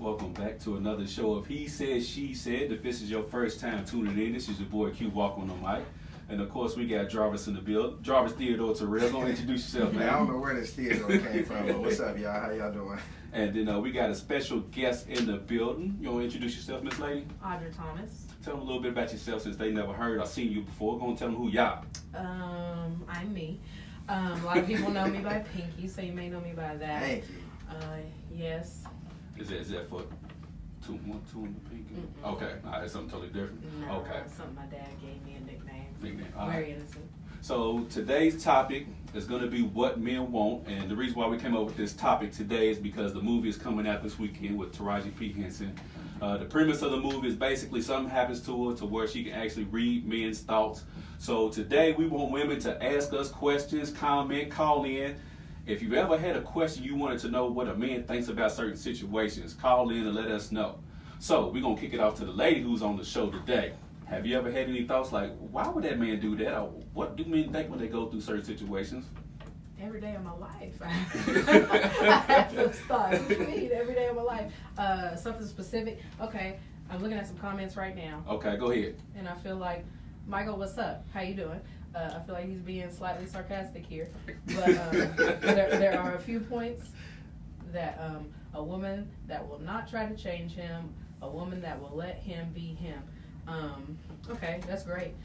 Welcome back to another show of He Said, She Said. If this is your first time tuning in, this is your boy Q walking on the mic. And of course, we got Jarvis in the build. Jarvis Theodore Terrell. Go and introduce yourself, man. I don't know where this Theodore came from, but what's up, y'all? How y'all doing? And then we got a special guest in the building. You want to introduce yourself, Miss Lady? Audra Thomas. Tell them a little bit about yourself since they never heard or seen you before. Go and tell them who y'all. I'm me. A lot of people know me by Pinky, so you may know me by that. Thank you. Yes. Is that for two in the Pinky? Mm-mm. Okay, it's something totally different. No, Okay. Something my dad gave me a nickname. All right. Very innocent. So today's topic is going to be what men want, and the reason why we came up with this topic today is because the movie is coming out this weekend with Taraji P. Henson. The premise of the movie is basically something happens to her to where she can actually read men's thoughts. So today we want women to ask us questions, comment, call in. If you've ever had a question you wanted to know what a man thinks about certain situations, call in and let us know. So we're going to kick it off to the lady who's on the show today. Have you ever had any thoughts like, why would that man do that? Or what do men think when they go through certain situations? Every day of my life. I have those thoughts. What do you mean? Every day of my life. Something specific. Okay, I'm looking at some comments right now. Okay, go ahead. And I feel like, Michael, what's up? How you doing? I feel like he's being slightly sarcastic here. But there are a few points that a woman that will not try to change him, a woman that will let him be him. Okay, that's great.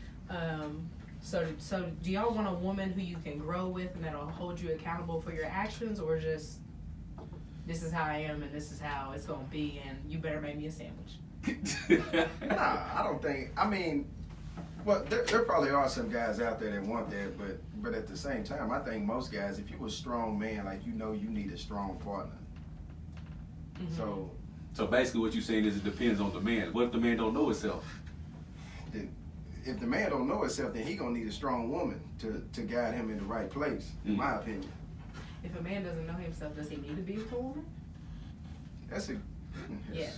So do y'all want a woman who you can grow with and that'll hold you accountable for your actions, or just this is how I am and this is how it's gonna be and you better make me a sandwich? Nah, I don't think. I mean, well, there probably are some guys out there that want that, but at the same time, I think most guys, if you're a strong man, like you need a strong partner. Mm-hmm. So basically, what you're saying is it depends on the man. What if the man don't know himself? If the man don't know himself, then he gonna need a strong woman to guide him in the right place, in my opinion. If a man doesn't know himself, does he need to be with a woman? Yeah,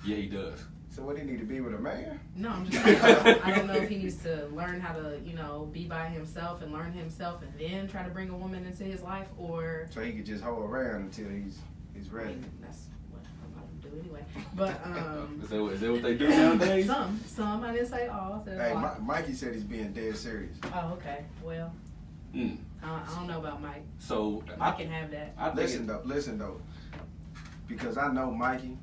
he does. So what, he need to be with a man? No, I'm just saying, I don't know if he needs to learn how to, be by himself and learn himself and then try to bring a woman into his life, or... So he could just hold around until he's ready. I mean, that's what I'm going to do anyway. But, is that what they do nowadays? Some, I didn't say all. Hey, Mikey said he's being dead serious. Oh, okay. Well, I don't know about Mike. So Mike can have that. Listen though, because I know Mikey,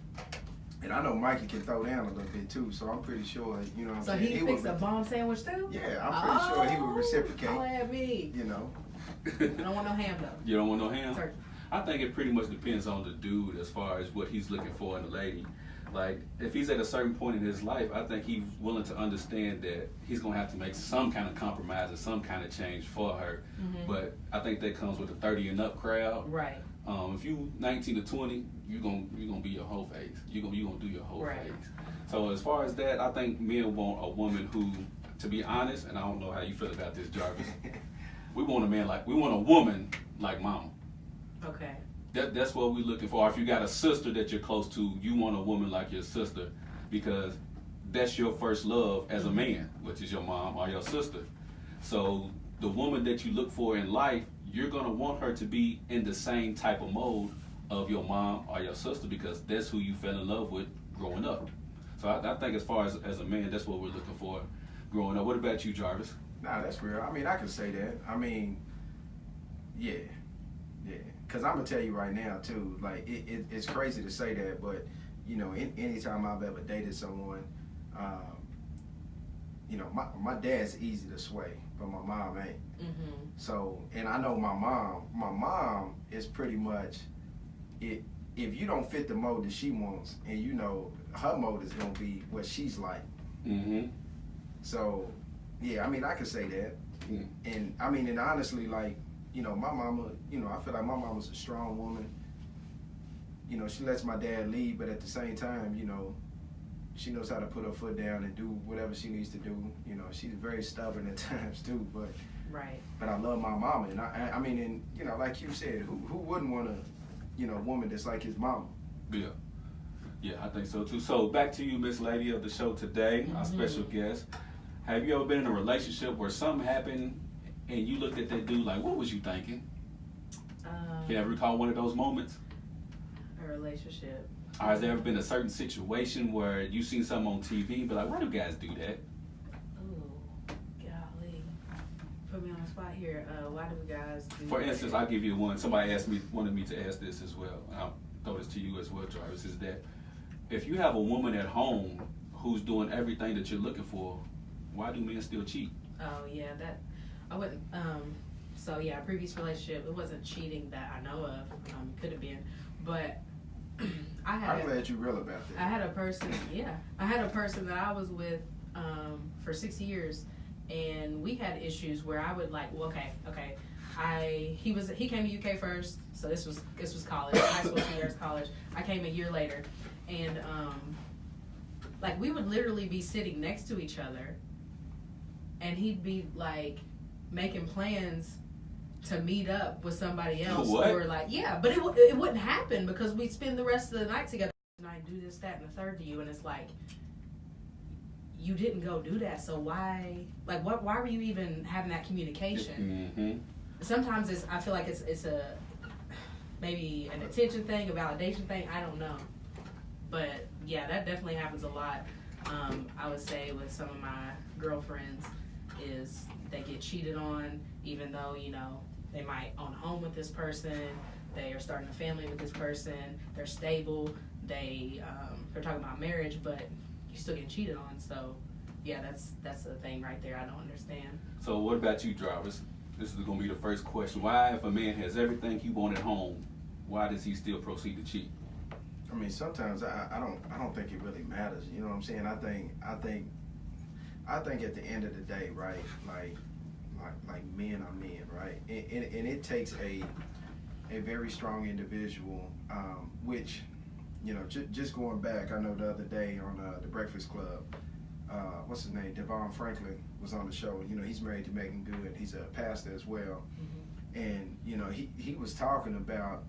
and I know Mikey can throw down a little bit too. So I'm pretty sure, you know what I'm saying. So he fixed a bomb sandwich too? Yeah, I'm pretty sure he would reciprocate. I'll have me. You know. I don't want no ham though. You don't want no ham? Turkey. I think it pretty much depends on the dude as far as what he's looking for in a lady. Like, if he's at a certain point in his life, I think he's willing to understand that he's going to have to make some kind of compromise or some kind of change for her. Mm-hmm. But I think that comes with the 30 and up crowd. Right. If you 19 to 20, you're gonna be your whole phase. You're gonna do your whole phase. So as far as that, I think men want a woman who, to be honest, and I don't know how you feel about this, Jarvis, we want a woman like mama. Okay. That's what we're looking for. If you got a sister that you're close to, you want a woman like your sister, because that's your first love as a man, which is your mom or your sister. So the woman that you look for in life, you're going to want her to be in the same type of mode of your mom or your sister, because that's who you fell in love with growing up. So I think as far as a man, that's what we're looking for growing up. What about you, Jarvis? Nah, that's real. I mean, I can say that. I mean, yeah. Because I'm going to tell you right now, too, like, it's crazy to say that, but, anytime I've ever dated someone, my dad's easy to sway, but my mom ain't. Mm-hmm. So, and I know my mom is pretty much, if you don't fit the mode that she wants, and her mode is going to be what she's like. Mm-hmm. So, yeah, I mean, I can say that. Mm. And, I mean, and honestly, like, my mama, I feel like my mama's a strong woman. She lets my dad lead, but at the same time, she knows how to put her foot down and do whatever she needs to do. She's very stubborn at times too, but I love my mama, and I mean, and like you said, who wouldn't want a woman that's like his mama? Yeah, I think so too. So back to you, Miss Lady of the show today, our special guest. Have you ever been in a relationship where something happened and you looked at that dude like, what was you thinking? Can you ever recall one of those moments? I a relationship. Has there ever been a certain situation where you've seen something on TV, but like, why do guys do that? Oh, golly. Put me on the spot here. Why do guys do For that? instance, I'll give you one. Somebody wanted me to ask this as well. And I'll throw this to you as well, Jarvis, is that if you have a woman at home who's doing everything that you're looking for, why do men still cheat? Oh, yeah, I wouldn't, so yeah, previous relationship, it wasn't cheating that I know of, could have been, but I'm glad you're real about that. I had a person that I was with, for 6 years, and we had issues where I would like, well, okay, he came to UK first, so this was college, high school, 2 years college. I came a year later, and like we would literally be sitting next to each other, and he'd be like making plans to meet up with somebody else. What? Or like, yeah, but it wouldn't happen because we'd spend the rest of the night together. And I do this, that, and the third to you, and it's like, you didn't go do that, so why? Like, why were you even having that communication? Mm-hmm. Sometimes I feel like it's a maybe an attention thing, a validation thing. I don't know, but yeah, that definitely happens a lot. I would say with some of my girlfriends is they get cheated on, even though they might own a home with this person, they are starting a family with this person, they're stable, they're talking about marriage, but you still get cheated on. So yeah, that's the thing right there I don't understand. So what about you, Jarvis? This is going to be the first question. Why, if a man has everything he wants at home, why does he still proceed to cheat? I mean, sometimes I don't think it really matters. You know what I'm saying? I think at the end of the day, right? Like men are men, right? And it takes a very strong individual, which, just going back, I know the other day on the Breakfast Club, what's his name? Devon Franklin was on the show. He's married to Megan Good. He's a pastor as well. Mm-hmm. And, he was talking about,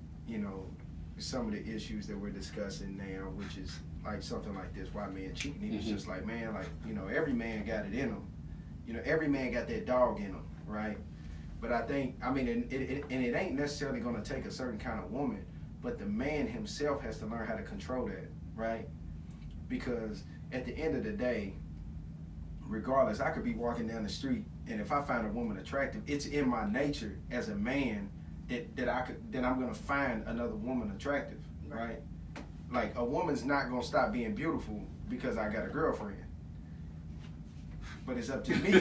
some of the issues that we're discussing now, which is like something like this, why men cheat. And he was just like, man, like, every man got it in him. Every man got that dog in him, right? But I think, and it ain't necessarily going to take a certain kind of woman, but the man himself has to learn how to control that, right? Because at the end of the day, regardless, I could be walking down the street, and if I find a woman attractive, it's in my nature as a man that I'm gonna find another woman attractive, right? Like, a woman's not gonna stop being beautiful because I got a girlfriend. But it's up to me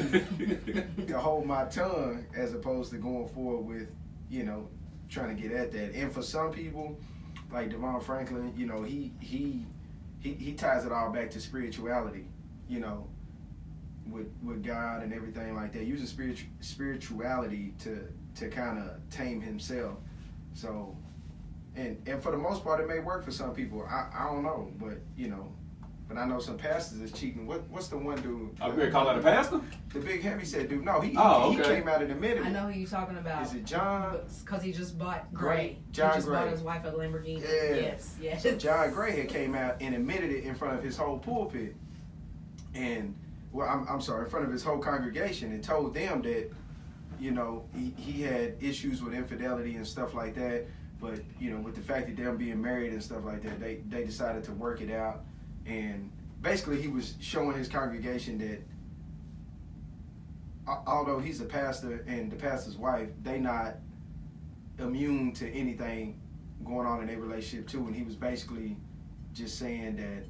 to hold my tongue as opposed to going forward with, trying to get at that. And for some people, like Devon Franklin, he ties it all back to spirituality, with God and everything like that, using spirituality to kind of tame himself. So, and for the most part, it may work for some people. I don't know, but but I know some pastors is cheating. What's the one dude? Are we call that a pastor? The big heavyset dude. No, he okay. came out in a minute. I know who you're talking about. Is it John? Because he just bought Gray. John he just Gray. bought his wife a Lamborghini. Yeah. Yes. So John Gray had came out and admitted it in front of his whole pulpit, and I'm sorry, in front of his whole congregation, and told them that he had issues with infidelity and stuff like that. But with the fact that them being married and stuff like that, they decided to work it out. And basically, he was showing his congregation that although he's a pastor and the pastor's wife, they not immune to anything going on in their relationship too. And he was basically just saying that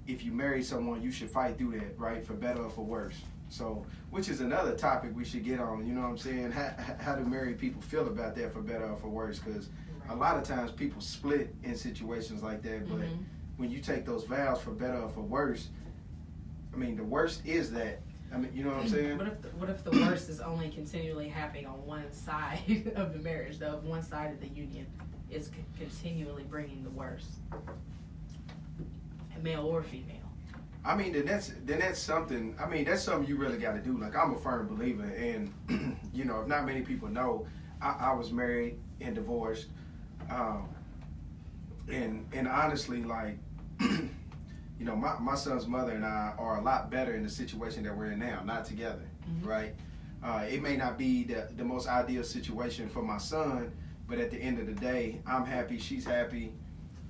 if you marry someone, you should fight through that, right, for better or for worse. So, which is another topic we should get on. You know what I'm saying? How do married people feel about that, for better or for worse? Because a lot of times people split in situations like that, but when you take those vows for better or for worse, the worst is that. You know what I'm saying? What if the worst is only continually happening on one side of the marriage, though? One side of the union is continually bringing the worst, male or female. Then that's something. That's something you really got to do. Like, I'm a firm believer, and if not many people know, I was married and divorced, and honestly, like, my son's mother and I are a lot better in the situation that we're in now, not together, right? It may not be the most ideal situation for my son, but at the end of the day, I'm happy, she's happy,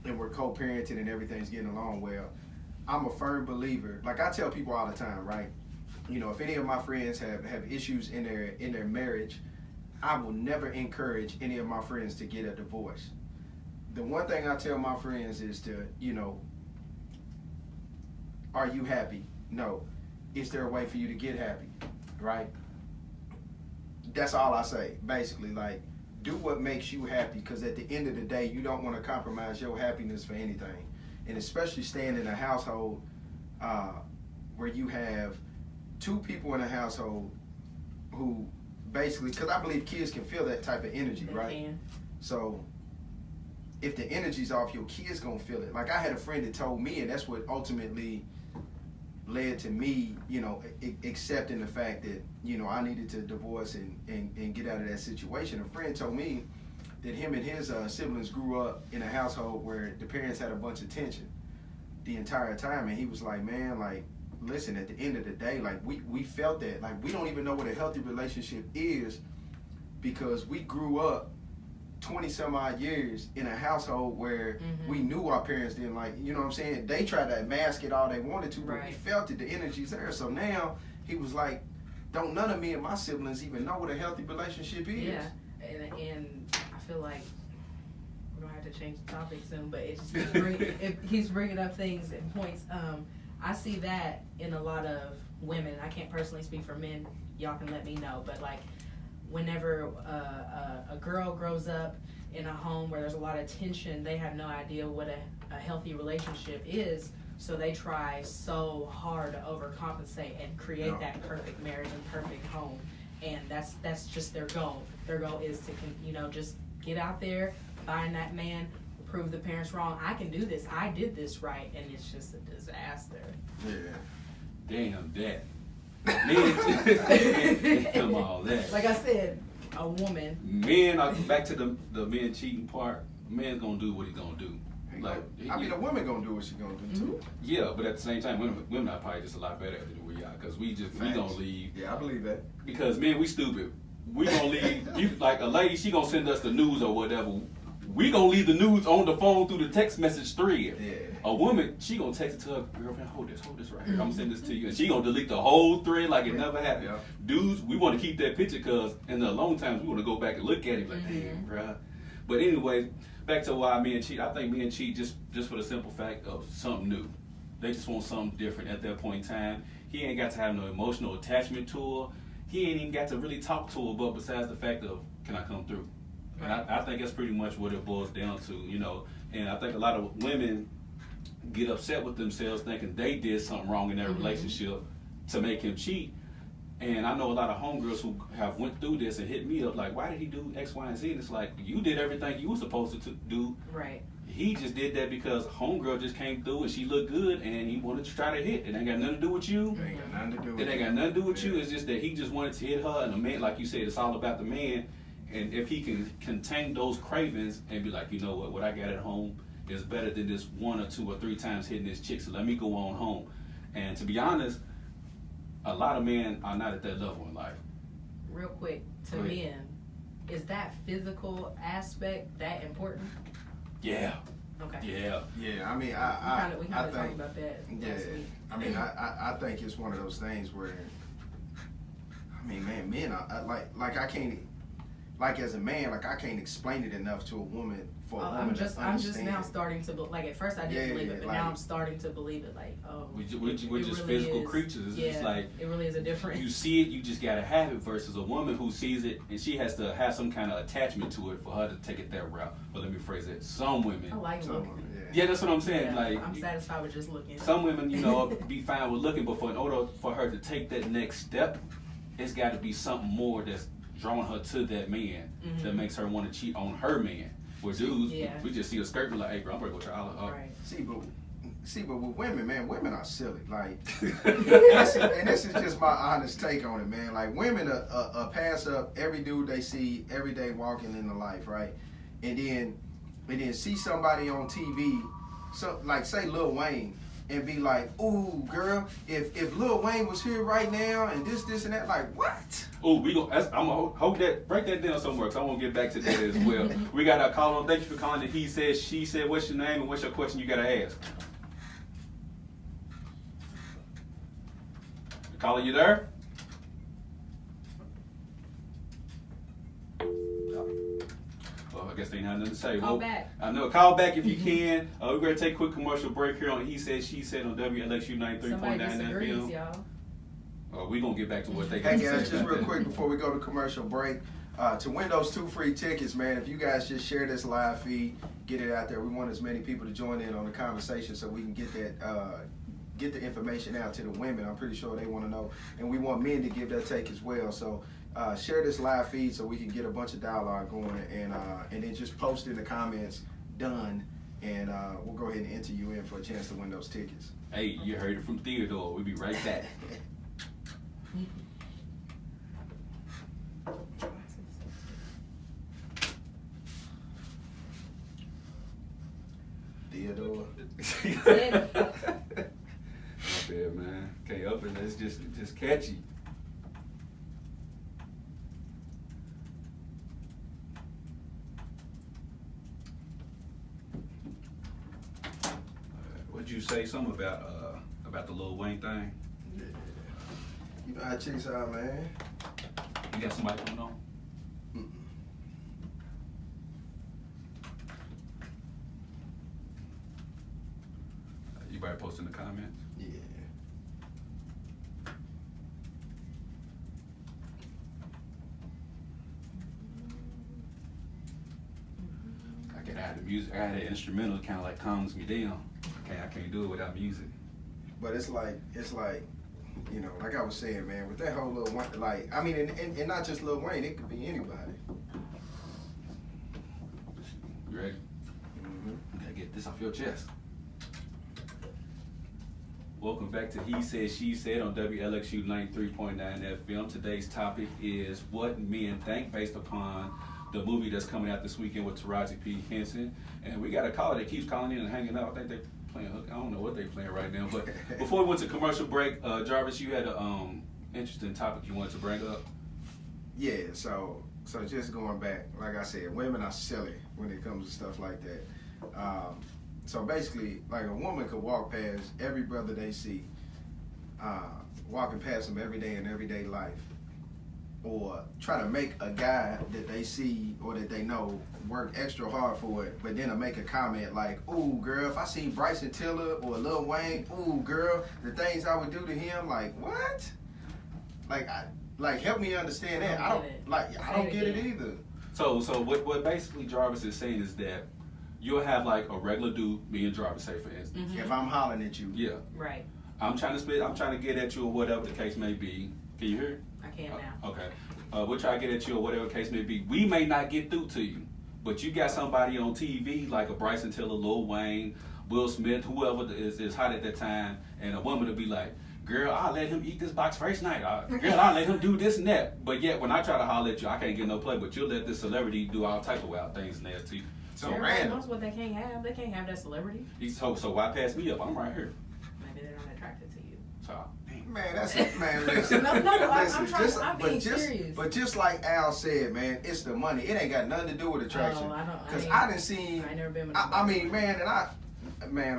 and we're co-parenting and everything's getting along well, I'm a firm believer. Like I tell people all the time, right? You know, if any of my friends have issues in their marriage, I will never encourage any of my friends to get a divorce. The one thing I tell my friends is to, you know, are you happy? No. Is there a way for you to get happy? Right? That's all I say, basically. Like, do what makes you happy, because at the end of the day, you don't want to compromise your happiness for anything. And especially staying in a household where you have two people in a household who basically, because I believe kids can feel that type of energy, They right? can. So if the energy's off, your kids gonna feel it. Like I had a friend that told me, and that's what ultimately led to me, you know, accepting the fact that, you know, I needed to divorce and get out of that situation. A friend told me that him and his siblings grew up in a household where the parents had a bunch of tension the entire time, and he was like, man, like, listen, at the end of the day, like, we felt that, like, we don't even know what a healthy relationship is, because we grew up 20 some odd years in a household where we knew our parents didn't like, you know what I'm saying? They tried to mask it all they wanted to, but we felt it, the energy's there. So now he was like, don't none of me and my siblings even know what a healthy relationship is. Yeah, and I feel like we're gonna have to change the topic soon, but it just keeps bringing up things and points. I see that in a lot of women. I can't personally speak for men. Y'all can let me know, but like, whenever a girl grows up in a home where there's a lot of tension, they have no idea what a healthy relationship is, so they try so hard to overcompensate and create that perfect marriage and perfect home, and that's just their goal. Their goal is to, you know, just get out there, find that man, prove the parents wrong. I can do this. I did this right, and it's just a disaster. Yeah. Damn that. Come all that. Like I said, a woman. Men are back to the men cheating part. Man's gonna do what he's gonna do. Like, I mean, a woman gonna do what she gonna do too. Yeah, but at the same time, women are probably just a lot better at it than we are, because we gonna leave. Yeah, I believe that. Because men, we stupid. We gonna leave. You, like a lady, she gonna send us the news or whatever. We gonna leave the news on the phone through the text message thread. Yeah. A woman, she gonna text it to her girlfriend. Hold this right here. I'm gonna send this to you, and she gonna delete the whole thread like it never happened. Yeah. Dudes, we want to keep that picture, because in the long times we want to go back and look at it like, damn, bruh. But anyway, back to why men cheat. I think men cheat just for the simple fact of something new. They just want something different at that point in time. He ain't got to have no emotional attachment to her. He ain't even got to really talk to her, but besides the fact of, can I come through? And I think that's pretty much what it boils down to, you know. And I think a lot of women get upset with themselves thinking they did something wrong in their relationship to make him cheat. And I know a lot of homegirls who have went through this and hit me up like, why did he do X, Y, and Z? And it's like, you did everything you were supposed to do. Right. He just did that because homegirl just came through and she looked good and he wanted to try to hit. It ain't got nothing to do with you. It ain't got nothing to do with you. It ain't got nothing to do with you. It's just that he just wanted to hit her. And the man, like you said, it's all about the man. And if he can contain those cravings and be like, you know what I got at home is better than this 1 or 2 or 3 times hitting this chick, so let me go on home. And to be honest, a lot of men are not at that level in life. Real quick, to men, is that physical aspect that important? Yeah. Okay. Yeah. Yeah, I mean, we kind of talked about that. Yeah. I mean, I think it's one of those things where, I mean, man, men are like I can't. Like as a man, like I can't explain it enough to a woman for a woman to understand. I'm just now starting to like at first I didn't believe it, but like, now I'm starting to believe it. Like, oh, we're just really physical creatures. It's just like it really is a difference. You see it, you just gotta have it. Versus a woman who sees it and she has to have some kind of attachment to it for her to take it that route. But let me phrase it: some women, I like looking. Yeah, that's what I'm saying. Yeah, like I'm satisfied with just looking. Some women, you know, be fine with looking, but in order for her to take that next step, it's got to be something more that's drawing her to that man that makes her want to cheat on her man. Where dudes, we just see a skirt and like, hey bro, I'm gonna go try all up. Right. See, but with women, man, women are silly. Like, and this is just my honest take on it, man. Like, women pass up every dude they see every day walking in the life, right? And then see somebody on TV, so like say Lil Wayne, and be like, ooh, girl, if Lil Wayne was here right now and this and that, like, what? Oh, I'm gonna hold that, break that down somewhere, because I want to get back to that as well. We got a call on. Thank you for calling. He said, she said. What's your name and what's your question you gotta ask? Caller, you there? I guess they ain't have nothing to say. Call back. I know. Call back if you can. We're going to take a quick commercial break here on He Said, She Said on WLXU 93.9 FM. Y'all. We're going to get back to what they got Hey to say. guys, just real quick before we go to commercial break, to win those 2 free tickets, man, if you guys just share this live feed, get it out there. We want as many people to join in on the conversation so we can get that get the information out to the women. I'm pretty sure they want to know. And we want men to give their take as well. So share this live feed so we can get a bunch of dialogue going, and then just post in the comments, done, and we'll go ahead and enter you in for a chance to win those tickets. Hey, you heard it from Theodore. We'll be right back. Theodore. Not bad, man. Can't help it. It's just catchy. What'd you say? Something about the Lil Wayne thing? Yeah. You know how chicks are, man. You got somebody coming on? You better post in the comments. Yeah. I had the music. I had an instrumental that kind of like calms me down. I can't do it without music. But it's like, you know, like I was saying, man, with that whole Lil Wayne, like, I mean, and not just Lil Wayne, it could be anybody. You ready? Mm-hmm. Gotta get this off your chest. Welcome back to He Said, She Said on WLXU 93.9 FM. Today's topic is what men think based upon the movie that's coming out this weekend with Taraji P. Henson. And we got a caller that keeps calling in and hanging out. I think they're playing hook. I don't know what they're playing right now. But before we went to commercial break, Jarvis, you had an interesting topic you wanted to bring up. Yeah, so just going back, like I said, women are silly when it comes to stuff like that. So basically, like a woman could walk past every brother they see, walking past them every day in everyday life, or try to make a guy that they see or that they know work extra hard for it, but then make a comment like, "Ooh, girl, if I see Bryson Tiller or Lil Wayne, ooh, girl, the things I would do to him, like what? Like help me understand that. I don't get it either." So what basically Jarvis is saying is that you'll have like a regular dude, me and Jarvis, say for instance. If I'm hollering at you. Yeah. Right. I'm trying to get at you or whatever the case may be. Can you hear? I can now. Okay. We'll try to get at you or whatever the case may be. We may not get through to you, but you got somebody on TV like a Bryson Tiller, Lil Wayne, Will Smith, whoever is hot at that time, and a woman will be like, "Girl, I'll let him eat this box first night. Girl, I'll let him do this and that." But yet, when I try to holler at you, I can't get no play. But you'll let this celebrity do all type of wild things nasty. So everybody random. knows what they can't have. They can't have that celebrity. So why pass me up? I'm right here. Maybe they're not attracted to you. So, Man, listen. No, listen, I'm being serious. But just like Al said, man, it's the money. It ain't got nothing to do with attraction. Oh, I don't. Cause I didn't see. I never been with. I mean, man,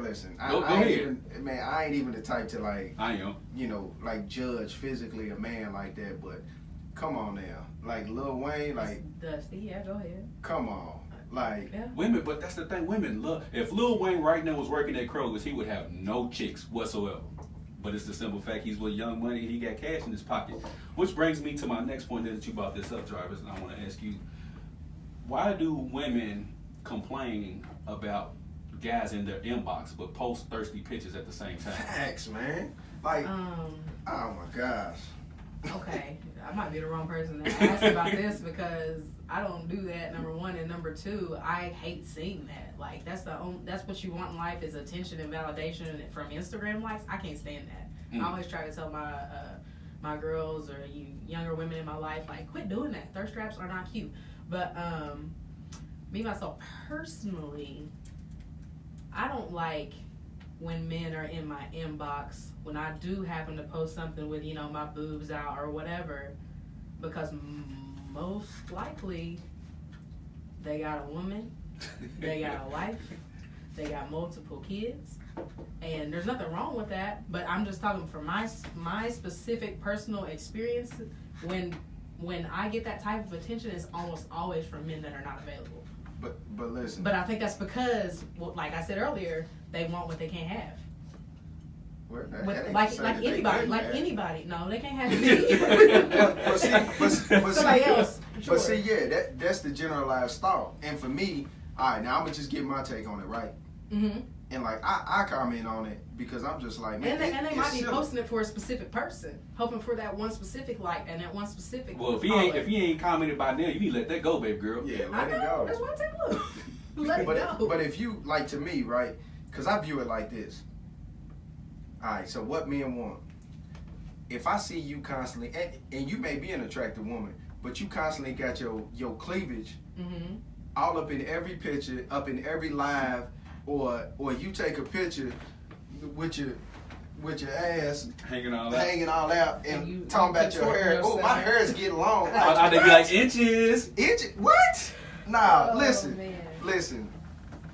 listen. Go ahead. I ain't even the type to like. I am. You know, like judge physically a man like that. But come on now, like Lil Wayne, like Dusty. Yeah, go ahead. come on. Like Yeah. Women, but that's the thing. Women love. If Lil Wayne right now was working at Kroger's, he would have no chicks whatsoever. But it's the simple fact he's with Young Money and he got cash in his pocket. Which brings me to my next point that you brought this up, Jarvis, and I want to ask you, why do women complain about guys in their inbox but post thirsty pictures at the same time? facts, man. Like, oh my gosh. Okay, I might be the wrong person to ask about this because I don't do that. Number one, and number two, I hate seeing that. Like that's what you want in life is attention and validation from Instagram likes. I can't stand that. I always try to tell my girls or you younger women in my life like quit doing that. Thirst traps are not cute. But me myself personally, I don't like when men are in my inbox, when I do happen to post something with, my boobs out or whatever, because most likely they got a woman, they got a wife, they got multiple kids, and there's nothing wrong with that. But I'm just talking from my specific personal experience. When I get that type of attention, it's almost always from men that are not available. But listen. But I think that's because, well, like I said earlier, they want what they can't have. Well, like anybody. No, they can't have me. but Somebody else. Sure. But see, yeah, that's the generalized thought. And for me, all right, now I'm gonna just give my take on it, right? Mm-hmm. And like I comment on it because I'm just like, man, and they might be posting it for a specific person, hoping for that one specific like and that one specific. Well, if he ain't commented by now, you need to let that go, baby girl. Yeah, let it go. That's why I tell him. Let it go. But if you like, to me, right? Because I view it like this. All right, so what men want? If I see you constantly, and you may be an attractive woman, but you constantly got your cleavage all up in every picture, up in every live, or you take a picture with your ass hanging all out, and talking about your hair. Yourself. Oh, my hair is getting long. I'd be like inches. What? Nah, Oh, listen. man. Listen.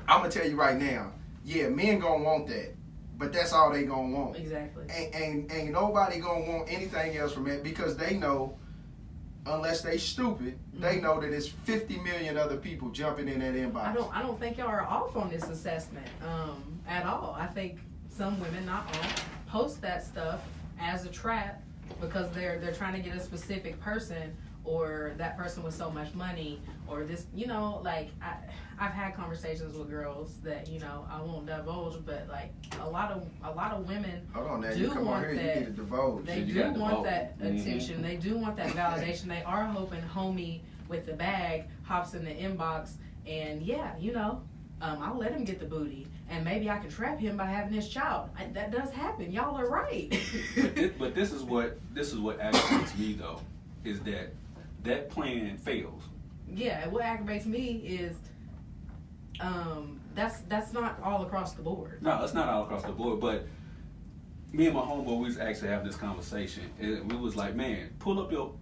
I'm gonna tell you right now. Yeah, men gonna want that, but that's all they gonna want. Exactly. Ain't nobody gonna want anything else from it because they know, unless they stupid, they know that it's 50 million other people jumping in that inbox. I don't think y'all are off on this assessment at all. I think some women, not all, post that stuff as a trap because they're trying to get a specific person or that person with so much money or this, like I've had conversations with girls that, I won't divulge, but like a lot of women Hold on now, do you come want on here, that. you get to divulge. They You do got want divulge. that attention. They do want that validation. They are hoping homie with the bag hops in the inbox and I'll let him get the booty and maybe I can trap him by having his child. That does happen. Y'all are right. But this is what aggravates me though, is that plan fails. Yeah, what aggravates me is that's not all across the board. No, it's not all across the board, but me and my homeboy, we was actually having this conversation, and we was like, man, pull up your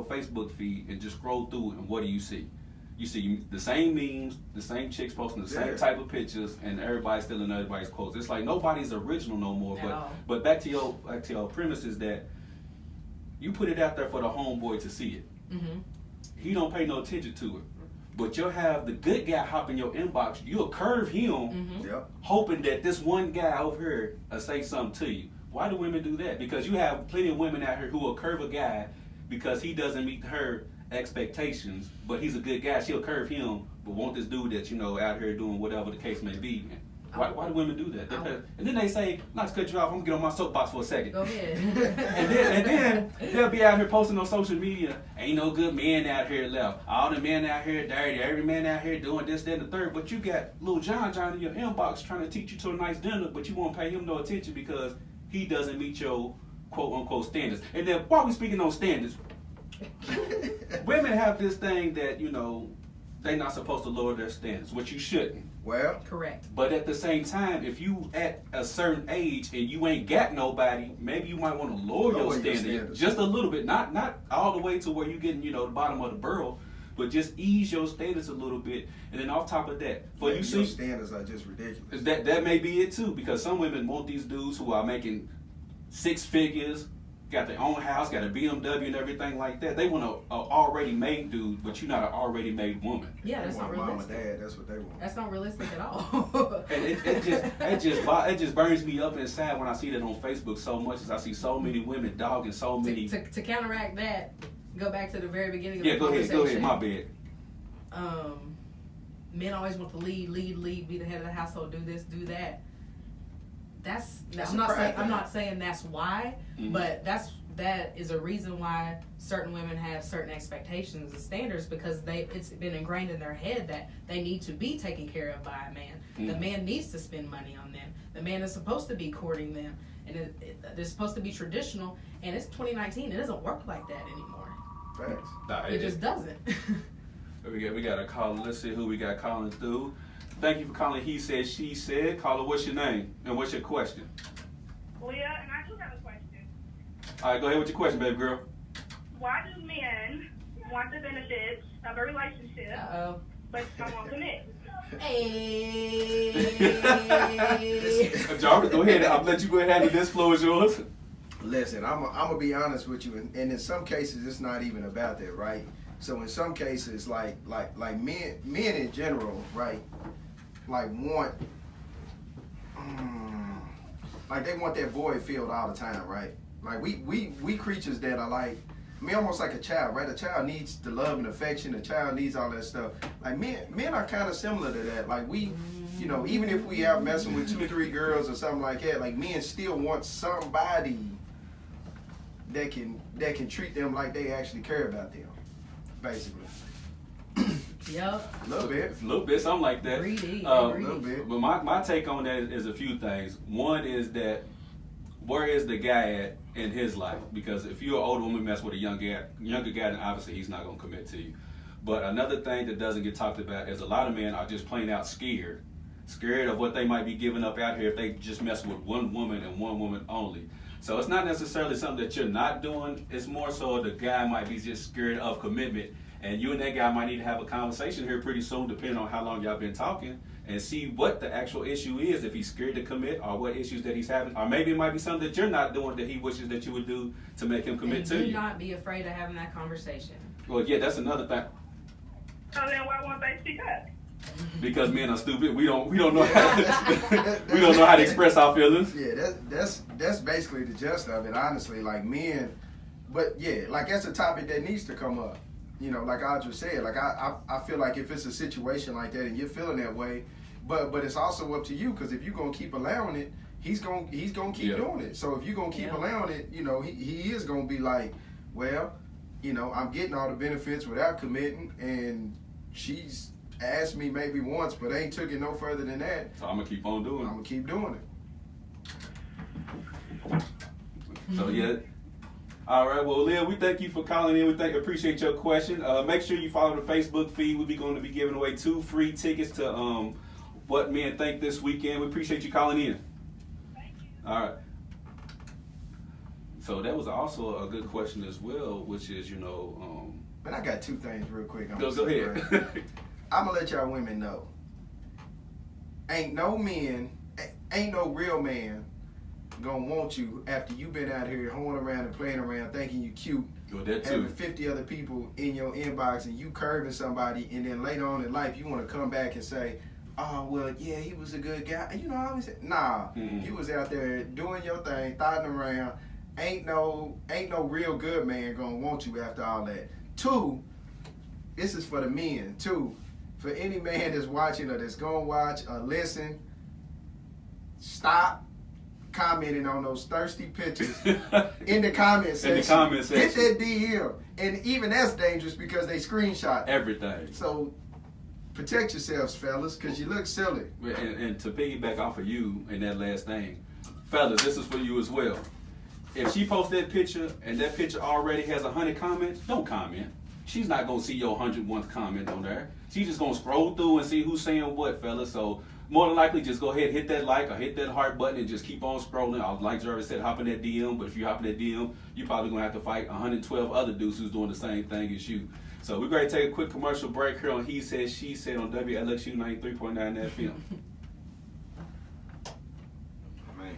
Facebook feed and just scroll through it, and what do you see? You see the same memes, the same chicks posting the same type of pictures, and everybody's stealing everybody's quotes. It's like nobody's original no more. But back to your premise is that you put it out there for the homeboy to see it. Mm-hmm. He don't pay no attention to it. But you'll have the good guy hop in your inbox. You'll curve him, hoping that this one guy over here will say something to you. Why do women do that? Because you have plenty of women out here who will curve a guy because he doesn't meet her expectations, but he's a good guy. She'll curve him, but want this dude that out here doing whatever the case may be. Why do women do that? And then they say, not to cut you off, I'm gonna get on my soapbox for a second. Go ahead. and then they'll be out here posting on social media, ain't no good men out here left. All the men out here dirty, every man out here doing this, that, and the third. But you got little John in your inbox trying to teach you to a nice dinner, but you won't pay him no attention because he doesn't meet your quote unquote standards. And then while we speaking on standards, women have this thing that, they're not supposed to lower their standards, which you shouldn't. Well, correct. But at the same time, if you at a certain age and you ain't got nobody, maybe you might want to lower your standards just a little bit. Not all the way to where you getting, the bottom of the barrel, but just ease your standards a little bit. And then on top of that, your standards are just ridiculous. That may be it too, because some women want these dudes who are making 6 figures, got their own house, got a BMW and everything like that. They want an already made dude, but you're not an already made woman. Yeah, that's not realistic. Mom and dad, that's what they want. That's not realistic at all. And it just burns me up inside when I see that on Facebook so much, as I see so many women dogging so many. To counteract that, go back to the very beginning of the conversation. Go ahead, my bad. Men always want to lead, be the head of the household, do this, do that. I'm not saying that's why, but that is a reason why certain women have certain expectations and standards, because it's been ingrained in their head that they need to be taken care of by a man. The man needs to spend money on them. The man is supposed to be courting them, and it's supposed to be traditional. And it's 2019; it doesn't work like that anymore. Thanks. It just doesn't. We got a caller. Let's see who we got calling through. Thank you for calling He Said, She Said. Caller, what's your name? And what's your question? Leah, and I do have a question. All right, go ahead with your question, baby girl. why do men want the benefits of a relationship, but don't want to commit? Hey. Jarvis, go ahead. I'll let you go ahead and handle this. Floor is yours. Listen, I'm gonna be honest with you, and in some cases, it's not even about that, right? So in some cases, like men in general, right? Like they want that void filled all the time, right? Like we creatures that are like, I mean, almost like a child, right? A child needs the love and affection. A child needs all that stuff. Like men are kind of similar to that. Like we, you know, even if we out messing with 2 or 3 girls or something like that, like men still want somebody that can treat them like they actually care about them, basically. Yep. A little bit, something like that. Agreed. A little bit. But my take on that is a few things. One is that where is the guy at in his life? Because if you're an older woman mess with a younger guy, then obviously he's not going to commit to you. But another thing that doesn't get talked about is a lot of men are just plain out scared of what they might be giving up out here if they just mess with one woman and one woman only. So it's not necessarily something that you're not doing. It's more so the guy might be just scared of commitment. And you and that guy might need to have a conversation here pretty soon, depending on how long y'all been talking, and see what the actual issue is, if he's scared to commit, or what issues that he's having. Or maybe it might be something that you're not doing that he wishes that you would do to make him commit to you. Do not be afraid of having that conversation. Well, yeah, that's another thing. So then why won't they speak up? Because men are stupid. We don't know how we don't know how to express our feelings. Yeah, that's basically the gist of it, honestly. Like men, but yeah, like that's a topic that needs to come up. You know, like I just said, like I feel like if it's a situation like that and you're feeling that way, but it's also up to you, because if you're gonna keep allowing it, he's gonna keep doing it. So if you're gonna keep allowing it, you know, he is gonna be like, well, you know, I'm getting all the benefits without committing, and she's asked me maybe once, but ain't took it no further than that. So I'm gonna keep on doing it. I'm gonna keep doing it. So yeah. All right, well, Leah, we thank you for calling in. We appreciate your question. Make sure you follow the Facebook feed. We'll be going to be giving away 2 free tickets to What Men Think this weekend. We appreciate you calling in. Thank you. All right. So that was also a good question as well, which is, you know... But I got 2 things real quick. Go ahead. I'm going to let y'all women know. Ain't no real man gonna want you after you been out here hoeing around and playing around thinking you cute, having 50 other people in your inbox and you curving somebody, and then later on in life you want to come back and say, oh well, yeah, he was a good guy. You know, I always say, nah. You was out there doing your thing, thotting around. Ain't no real good man gonna want you after all that. 2, this is for the men. 2, for any man that's watching or that's gonna watch or listen, stop commenting on those thirsty pictures in the comment section. In the comment section. Hit that DM. And even that's dangerous because they screenshot everything. So protect yourselves, fellas, because you look silly. And to piggyback off of you and that last thing, fellas, this is for you as well. If she posts that picture and that picture already has 100 comments, don't comment. She's not going to see your 101st comment on there. She's just going to scroll through and see who's saying what, fellas. So more than likely, just go ahead, hit that like or hit that heart button and just keep on scrolling. Like Jarvis said, hop in that DM. But if you hop in that DM, you're probably going to have to fight 112 other dudes who's doing the same thing as you. So we're going to take a quick commercial break here on He Said, She Said on WLXU 93.9 FM. Man,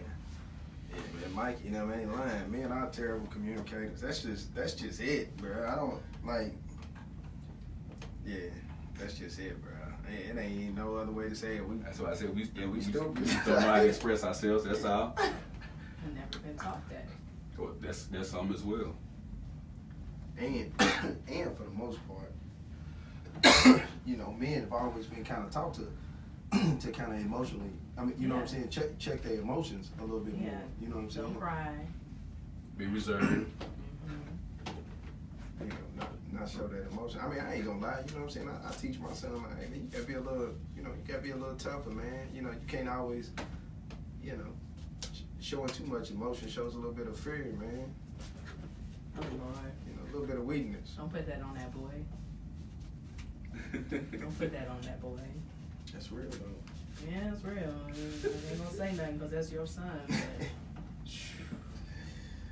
Mike, you know, I ain't lying. Men are terrible communicators. That's just it, bro. I don't like. Yeah, that's just it, bro. It ain't no other way to say it. That's why I said we stupid. don't know how to express ourselves. That's all. I've never been taught that. Well, that's something as well. And for the most part, you know, men have always been kind of taught to kind of emotionally. I mean, you know what I'm saying? Check their emotions a little bit more. You know what I'm saying? Don't cry. Be reserved. You know, not show that emotion. I mean, I ain't gonna lie. You know what I'm saying? I teach my son, like, hey, you gotta be a little, you know, you gotta be a little tougher, man. You know, you can't always, you know, showing too much emotion shows a little bit of fear, man. Oh Lord. You know, a little bit of weakness. Don't put that on that boy. Don't put that on that boy. That's real though. Yeah, it's real. I ain't gonna say nothing because that's your son. But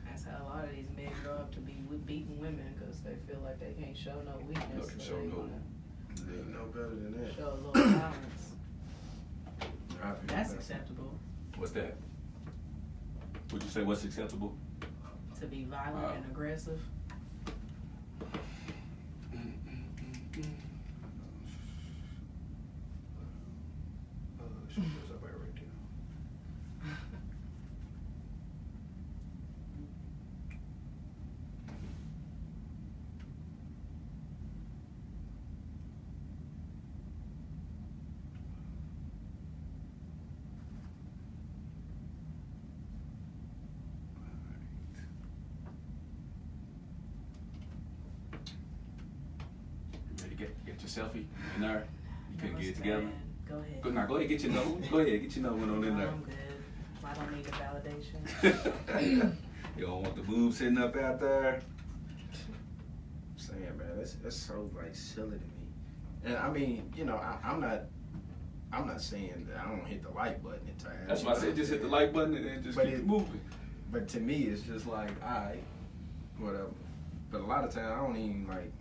that's That's how a lot of these men grow up to be beating women because they feel like they can't show no weakness. They So show they no- wanna Ain't no better than that. show a little violence. I feel That's that. acceptable. What's that? Would you say what's acceptable? To be violent and aggressive. Get your selfie in there. You can No, get it it's together. bad. Go ahead. Go now. Go ahead. Get your note. Go ahead. Get your note on in there. I'm good. I don't need a validation. You don't want the boobs sitting up out there. I'm saying, man, that's so like silly to me. And I mean, you know, I'm not saying that I don't hit the like button at times. That's why I said just hit the like button and then just keep it moving. But to me, it's just like, alright, whatever. But a lot of times, I don't even like.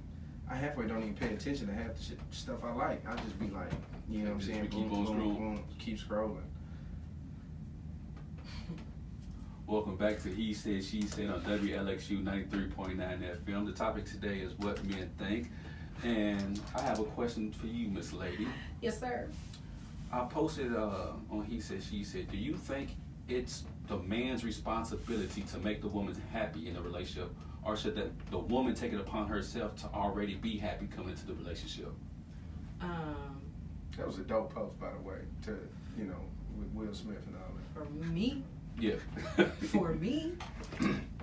I halfway don't even pay attention to half the stuff I like. I just be like, you know what I'm Just saying? keep Boom, on boom, scrolling. boom, keep scrolling. Welcome back to He Said, She Said on WLXU 93.9 FM. The topic today is what men think. And I have a question for you, Miss Lady. Yes, sir. I posted on He Said, She Said, do you think it's the man's responsibility to make the woman happy in a relationship, or should the woman take it upon herself to already be happy coming into the relationship? That was a dope post, by the way, to, you know, with Will Smith and all that. For me, Yeah. for me,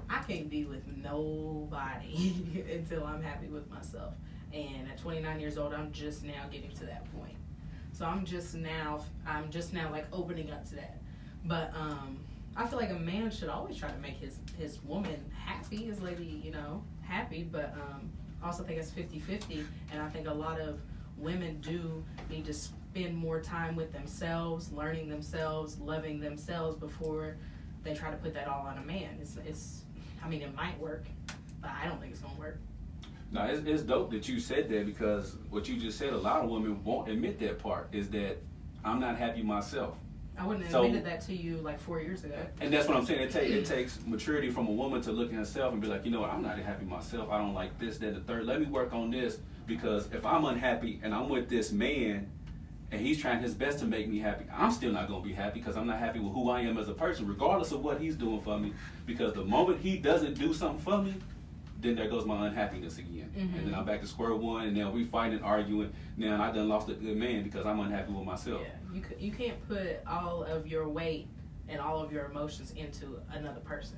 I can't be with nobody until I'm happy with myself. And at 29 years old, I'm just now getting to that point. So I'm just now like opening up to that. But I feel like a man should always try to make his woman happy, his lady, you know, happy. But I also think it's 50-50. And I think a lot of women do need to spend more time with themselves, learning themselves, loving themselves before they try to put that all on a man. It's I mean, it might work, but I don't think it's gonna work. No, it's dope that you said that, because what you just said, a lot of women won't admit that part, is that I'm not happy myself. I wouldn't have So- admitted that to you like 4 years ago. And that's what I'm saying. It takes maturity from a woman to look at herself and be like, you know what, I'm not happy myself. I don't like this, that, and the third. Let me work on this, because if I'm unhappy and I'm with this man and he's trying his best to make me happy, I'm still not going to be happy, because I'm not happy with who I am as a person, regardless of what he's doing for me. Because the moment he doesn't do something for me, then there goes my unhappiness again. Mm-hmm. And then I'm back to square one, and now we fighting and arguing. Now I done lost a good man because I'm unhappy with myself. Yeah, you can't put all of your weight and all of your emotions into another person.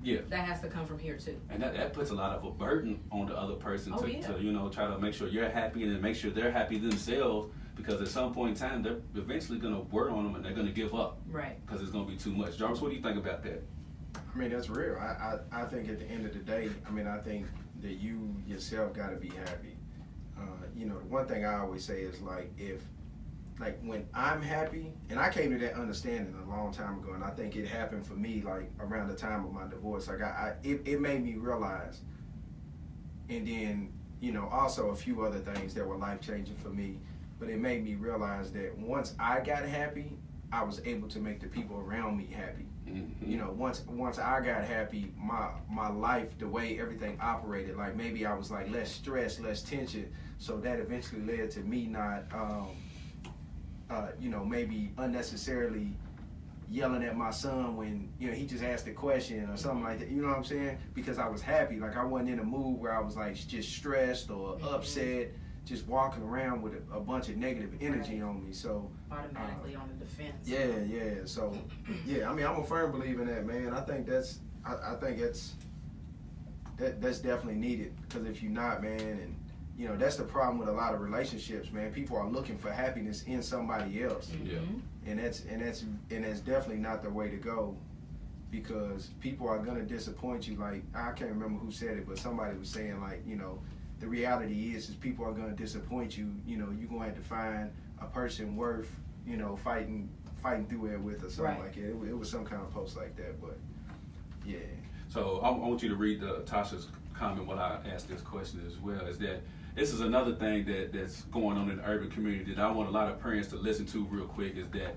Yeah. That has to come from here too. And that puts a lot of a burden on the other person Oh, to, yeah. to, you know, try to make sure you're happy and then make sure they're happy themselves, because at some point in time, they're eventually going to wear on them and they're going to give up Right. because it's going to be too much. Jarvis, what do you think about that? I mean, that's real. I think at the end of the day, I mean, I think that you yourself got to be happy. You know, the one thing I always say is like when I'm happy, and I came to that understanding a long time ago, and I think it happened for me like around the time of my divorce. It made me realize, and then, you know, also a few other things that were life-changing for me, but it made me realize that once I got happy, I was able to make the people around me happy. Mm-hmm. You know, once I got happy, my life, the way everything operated, like maybe I was like less stress, less tension, so that eventually led to me not, you know, maybe unnecessarily yelling at my son when, you know, he just asked a question or something like that, you know what I'm saying? Because I was happy, like I wasn't in a mood where I was like just stressed or upset, just walking around with a bunch of negative energy on me. So Automatically on the defense. yeah. So yeah, I mean, I'm a firm believer in that, man. I think that's definitely needed, because if you're not, man, and you know, that's the problem with a lot of relationships, man. People are looking for happiness in somebody else. Yeah. And that's definitely not the way to go, because people are gonna disappoint you. Like, I can't remember who said it, but somebody was saying, like, you know, the reality is people are gonna disappoint you. You know, you're gonna have to find a person worth, you know, fighting through it with, or something Right. like it. It was some kind of post like that, but yeah. So I want you to read Tasha's comment while I ask this question as well. Is that this is another thing that's going on in the urban community that I want a lot of parents to listen to real quick. Is that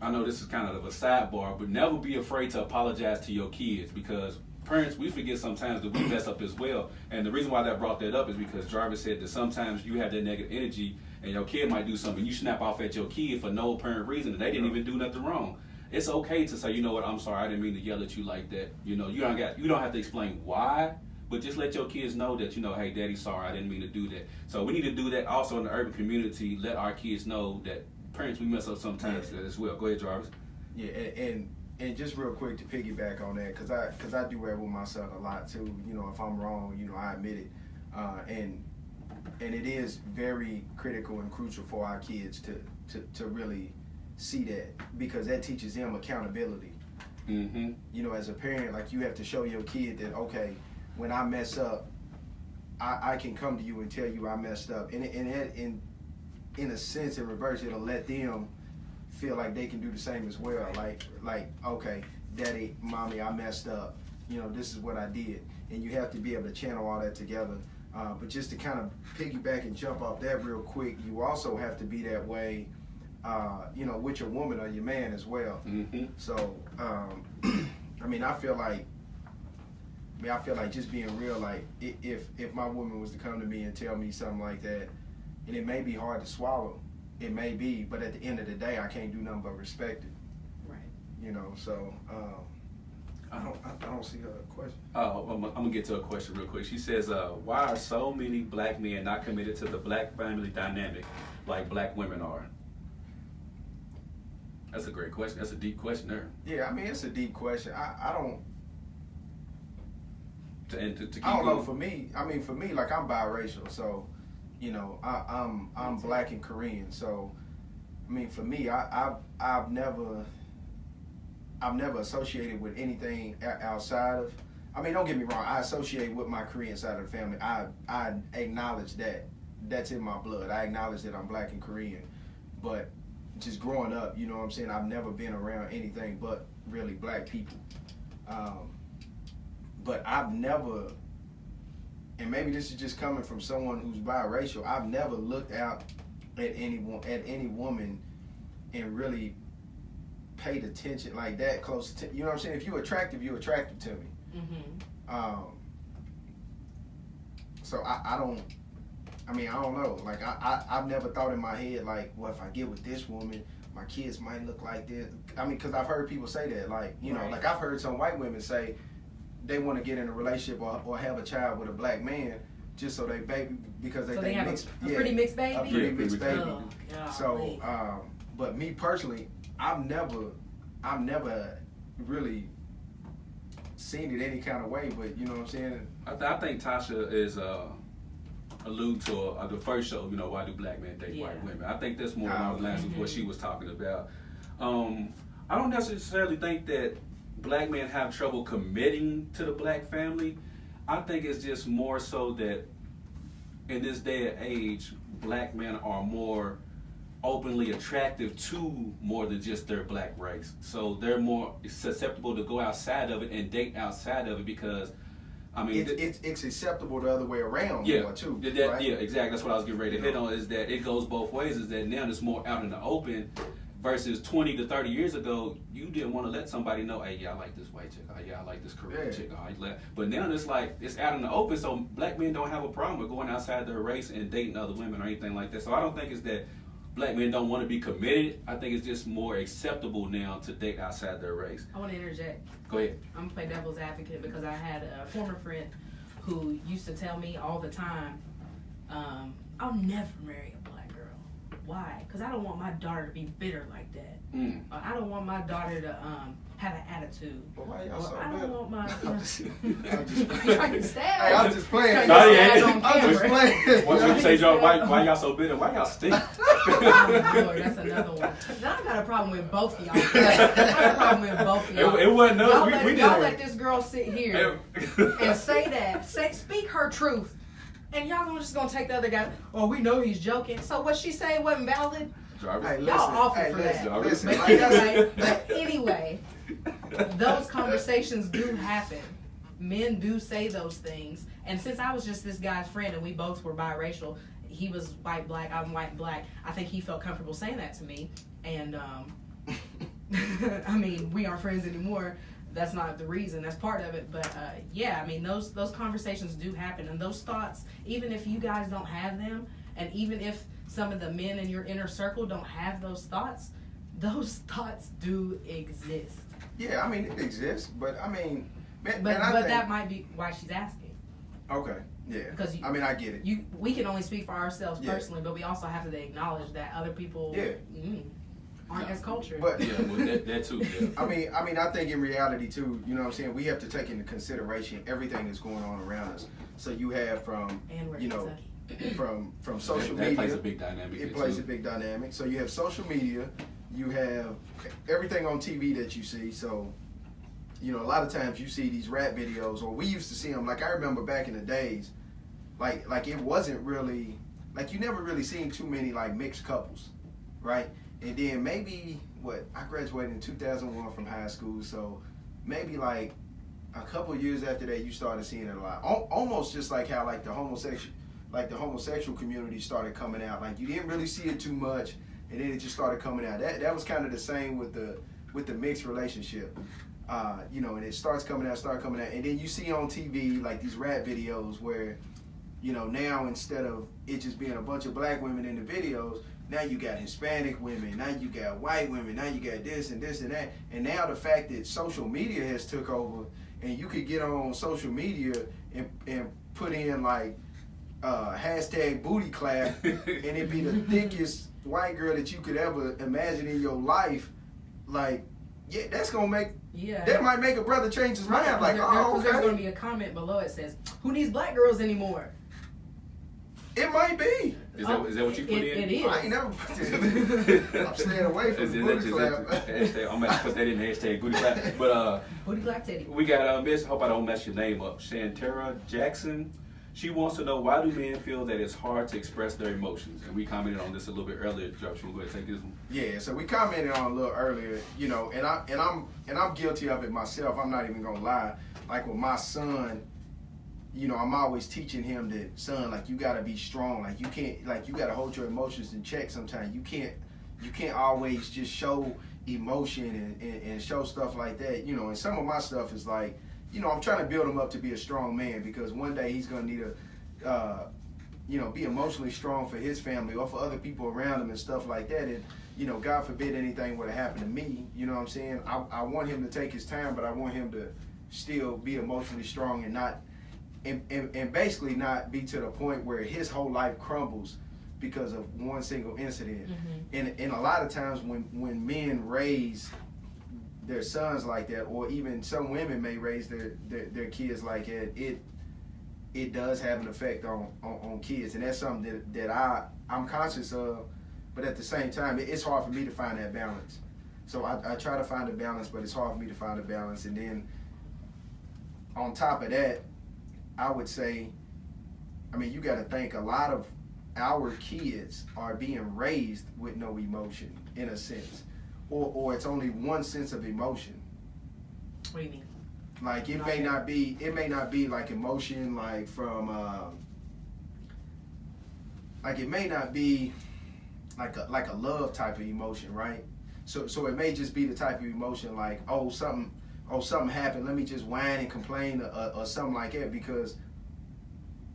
I know this is kind of a sidebar, but never be afraid to apologize to your kids, because parents, we forget sometimes that we mess up as well. And the reason why that brought that up is because Jarvis said that sometimes you have that negative energy and your kid might do something, you snap off at your kid for no apparent reason and they didn't even do nothing wrong. It's okay to say, you know what, I'm sorry, I didn't mean to yell at you like that. You know, you don't have to explain why, but just let your kids know that, you know, hey, daddy's sorry, I didn't mean to do that. So we need to do that also in the urban community. Let our kids know that parents, we mess up sometimes as well. Go ahead, Jarvis. Yeah, and just real quick to piggyback on that, because I do that with my son a lot too. You know, if I'm wrong, you know, I admit it. And it is very critical and crucial for our kids to really see that, because that teaches them accountability. Mm-hmm. You know, as a parent, like, you have to show your kid that, okay, when I mess up, I can come to you and tell you I messed up. And in a sense, in reverse, it'll let them feel like they can do the same as well. Like, okay, daddy, mommy, I messed up. You know, this is what I did. And you have to be able to channel all that together. But just to kind of piggyback and jump off that real quick, you also have to be that way, you know, with your woman or your man as well. Mm-hmm. So, I mean, I feel like just being real, like, if my woman was to come to me and tell me something like that, and it may be hard to swallow, it may be, but at the end of the day, I can't do nothing but respect it. Right. You know, so I don't see her question. I'm gonna get to a question real quick. She says, why are so many black men not committed to the black family dynamic like black women are? That's a great question. That's a deep question there. Yeah, I mean, it's a deep question. I don't know. For me, like, I'm biracial, so, you know, I'm black and Korean. So, I mean, for me, I've never associated with anything outside of. I mean, don't get me wrong. I associate with my Korean side of the family. I acknowledge that's in my blood. I acknowledge that I'm black and Korean, but just growing up, you know what I'm saying, I've never been around anything but really black people. But I've never, and maybe this is just coming from someone who's biracial, I've never looked out at any woman and really paid attention like that close to, you know what I'm saying? If you're attractive to me. Mm-hmm. So I don't know. Like, I've never thought in my head, like, well, if I get with this woman, my kids might look like this. I mean, because I've heard people say that, like, you know, like, I've heard some white women say they want to get in a relationship or have a child with a black man just so they baby, because they have mixed, a pretty mixed baby? A pretty mixed baby. Oh, God, so, but me personally, I've never really seen it any kind of way, but you know what I'm saying? I think Tasha is allude to the first show, you know, why do black men date white women? I think that's more along the lines of what she was talking about. I don't necessarily think that black men have trouble committing to the black family. I think it's just more so that in this day and age, black men are more openly attractive to more than just their black race. So they're more susceptible to go outside of it and date outside of it, because I mean, it's acceptable the other way around. Yeah, more too, right? Yeah, exactly. That's what I was getting ready to hit on. Is that it goes both ways. Is that now it's more out in the open, versus 20 to 30 years ago, you didn't want to let somebody know, hey, yeah, I like this white chick. Oh, yeah, I like this Korean chick. Oh, but now it's like it's out in the open, so black men don't have a problem with going outside their race and dating other women or anything like that. So I don't think it's that black men don't want to be committed. I think it's just more acceptable now to date outside their race. I want to interject. Go ahead. I'm going to play devil's advocate, because I had a former friend who used to tell me all the time, I'll never marry a black girl. Why? Because I don't want my daughter to be bitter like that. I don't want my daughter to have an attitude. But why y'all so I don't want my... I'm just Hey, I'm just playing. I'm just playing. What you say, Joe? Why y'all so bitter? Why y'all stink? Oh, Lord, that's another one. Now I got a problem with both of y'all. I got a problem with both of y'all. It wasn't us. Y'all let this girl sit here and say that. Speak her truth. And y'all just gonna take the other guy, oh, we know he's joking. So what she say wasn't valid? Hey, y'all awful for that. Listen, But anyway, those conversations do happen. Men do say those things. And since I was just this guy's friend and we both were biracial, he was white, black, I'm white, black, I think he felt comfortable saying that to me. And, I mean, we aren't friends anymore. That's not the reason. That's part of it. But, yeah, I mean, those conversations do happen. And those thoughts, even if you guys don't have them, and even if some of the men in your inner circle don't have those thoughts do exist. Yeah, I mean, it exists. But, I mean... But that might be why she's asking. Okay, yeah. Because I mean, I get it. We can only speak for ourselves personally, but we also have to acknowledge that other people aren't as cultured. But yeah, well, that too. Yeah. I mean, I think in reality too, you know what I'm saying, we have to take into consideration everything that's going on around us. So you have from from social media. That plays a big dynamic. It plays a big dynamic. So you have social media, you have everything on TV that you see. So, you know, a lot of times you see these rap videos, or we used to see them. Like I remember back in the days, like it wasn't really, like you never really seen too many like mixed couples, right? And then maybe I graduated in 2001 from high school, so maybe like a couple years after that, you started seeing it a lot. Almost just like how like the homosexual community started coming out. Like you didn't really see it too much, and then it just started coming out. That was kind of the same with the mixed relationship. You know, and it starts coming out, and then you see on TV like these rap videos where, you know, now instead of it just being a bunch of black women in the videos, now you got Hispanic women, now you got white women, now you got this and this and that, and now the fact that social media has took over, and you could get on social media and put in like hashtag booty clap, and it be the thickest white girl that you could ever imagine in your life, like. Yeah, that's gonna make. Yeah. That might make a brother change his mind. Like, okay. There's gonna be a comment below. It says, "Who needs black girls anymore?" It might be. Is that what you put in? It is. I ain't never put that. I'm staying away from booty clap. Hashtag, I'm gonna put that in hashtag booty clap. But booty clap Teddy. We got Miss. Hope I don't mess your name up. Shantara Jackson. She wants to know, why do men feel that it's hard to express their emotions? And we commented on this a little bit earlier. Josh, you want to go ahead and take this one? Yeah, so we commented on a little earlier, you know, and I'm guilty of it myself. I'm not even gonna lie. Like with my son, you know, I'm always teaching him that, son, like you gotta be strong. Like you can't, like you gotta hold your emotions in check sometimes. You can't always just show emotion and show stuff like that. You know, and some of my stuff is like, you know, I'm trying to build him up to be a strong man, because one day he's going to need you know, be emotionally strong for his family or for other people around him and stuff like that. And, you know, God forbid anything were to happen to me, you know what I'm saying? I want him to take his time, but I want him to still be emotionally strong and not, and basically not be to the point where his whole life crumbles because of one single incident. Mm-hmm. And a lot of times when men raise their sons like that, or even some women may raise their kids like that, it does have an effect on kids, and that's something that I'm conscious of, but at the same time it's hard for me to find that balance. So I try to find a balance, but it's hard for me to find a balance. And then on top of that, I would say, I mean, you got to think a lot of our kids are being raised with no emotion in a sense. Or it's only one sense of emotion. What do you mean? Like it may not be like emotion like from like it may not be like a love type of emotion, right? So it may just be the type of emotion like, something happened, let me just whine and complain or something like that, because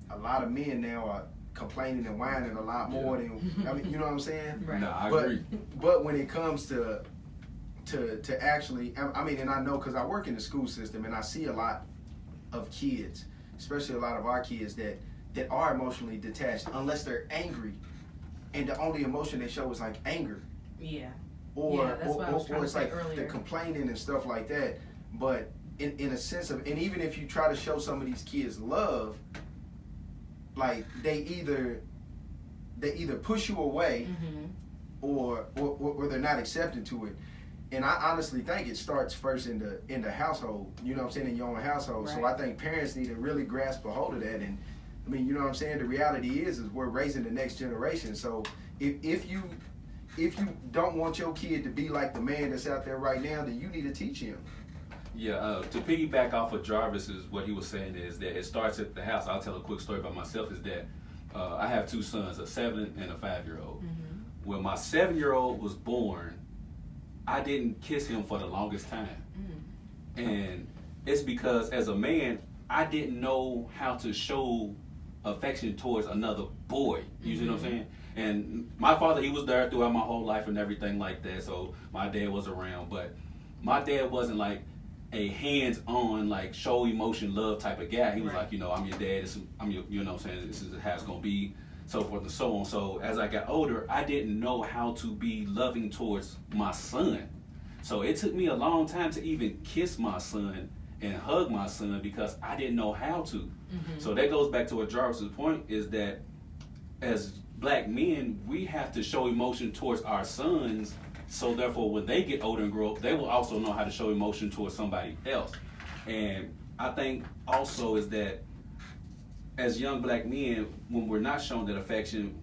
a lot of men now are complaining and whining a lot more than, I mean, you know what I'm saying? Right. No, I agree. But when it comes to actually, I mean, and I know because I work in the school system and I see a lot of kids, especially a lot of our kids that are emotionally detached unless they're angry, and the only emotion they show is like anger. Yeah. Or it's like earlier. the complaining and stuff like that. But in a sense of, and even if you try to show some of these kids love, like they either push you away, mm-hmm. or they're not accepting to it. And I honestly think it starts first in the household, you know what I'm saying, in your own household. Right. So I think parents need to really grasp a hold of that. And I mean, you know what I'm saying, the reality is we're raising the next generation. So if you don't want your kid to be like the man that's out there right now, then you need to teach him. Yeah, to piggyback off of Jarvis, is what he was saying is that it starts at the house. I'll tell a quick story about myself. Is that I have two sons, a 7 and a 5-year-old. Mm-hmm. When my 7-year-old was born, I didn't kiss him for the longest time, and it's because as a man, I didn't know how to show affection towards another boy. You see what I'm saying? And my father, he was there throughout my whole life and everything like that. So my dad was around, but my dad wasn't like a hands-on, like show emotion, love type of guy. He was like, you know, I'm your dad. I'm your, you know what I'm saying? This is how it's gonna be, so forth and so on. So as I got older, I didn't know how to be loving towards my son. So it took me a long time to even kiss my son and hug my son because I didn't know how to. So that goes back to what Jarvis's point is that as black men, we have to show emotion towards our sons, so therefore when they get older and grow up, they will also know how to show emotion towards somebody else. And I think also is that as young black men, when we're not shown that affection,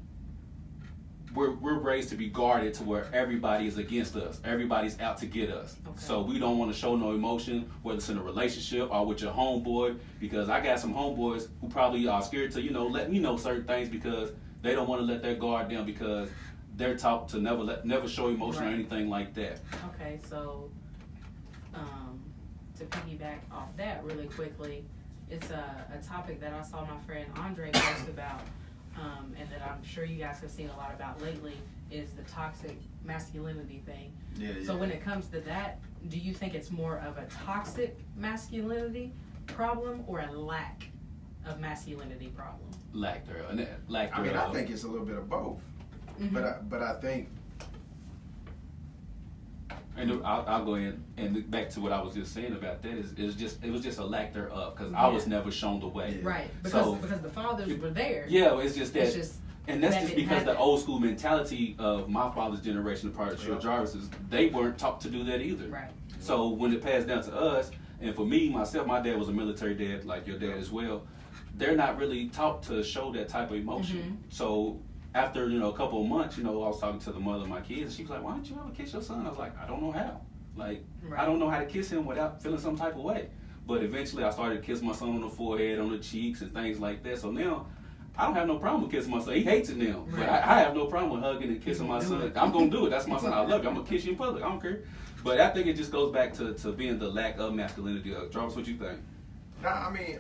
we're raised to be guarded to where everybody is against us. Everybody's out to get us. Okay. So we don't want to show no emotion, whether it's in a relationship or with your homeboy, because I got some homeboys who probably are scared to, you know, let me know certain things because they don't want to let their guard down because they're taught to never show emotion or anything like that. Okay, so to piggyback off that really quickly, it's a topic that I saw my friend Andre post about, and that I'm sure you guys have seen a lot about lately, is the toxic masculinity thing. So when it comes to that, do you think it's more of a toxic masculinity problem or a lack of masculinity problem? Lack thereof. I mean, I think it's a little bit of both. But I think. And I'll go in and back to what I was just saying about that it was just a lack thereof because I was never shown the way. Right, because the fathers were there. Yeah, it's just that. And that's just because the old school mentality of my father's generation, the part of Jarvis's, they weren't taught to do that either. Right. So when it passed down to us, and for me, myself, my dad was a military dad, like your dad as well. They're not really taught to show that type of emotion. So after, a couple of months, I was talking to the mother of my kids, and she was like, why don't you ever kiss your son? I was like, I don't know how. Like, I don't know how to kiss him without feeling some type of way. But eventually I started to kiss my son on the forehead, on the cheeks, and things like that. So now, I don't have no problem with kissing my son. He hates it now. But I have no problem with hugging and kissing my son. I'm going to do it. That's my son. I love you. I'm going to kiss you in public. I don't care. But I think it just goes back to being the lack of masculinity. Jarvis, what you think? I mean,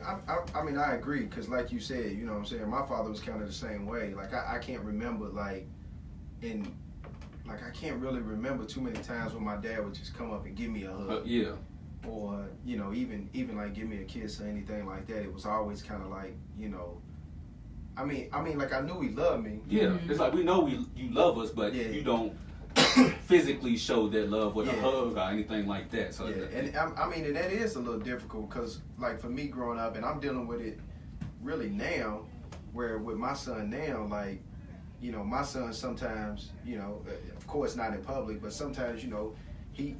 I agree, because like you said, you know what I'm saying, my father was kind of the same way. Like, I can't remember, I can't really remember too many times when my dad would just come up and give me a hug. Or, even like give me a kiss or anything like that. It was always kind of like, I mean, like I knew he loved me. Yeah, it's like we know you love us, but you don't physically show that love with a hug or anything like that. So and that is a little difficult because, like, for me growing up, and I'm dealing with it really now, where with my son now, like, my son sometimes, of course not in public, but sometimes, he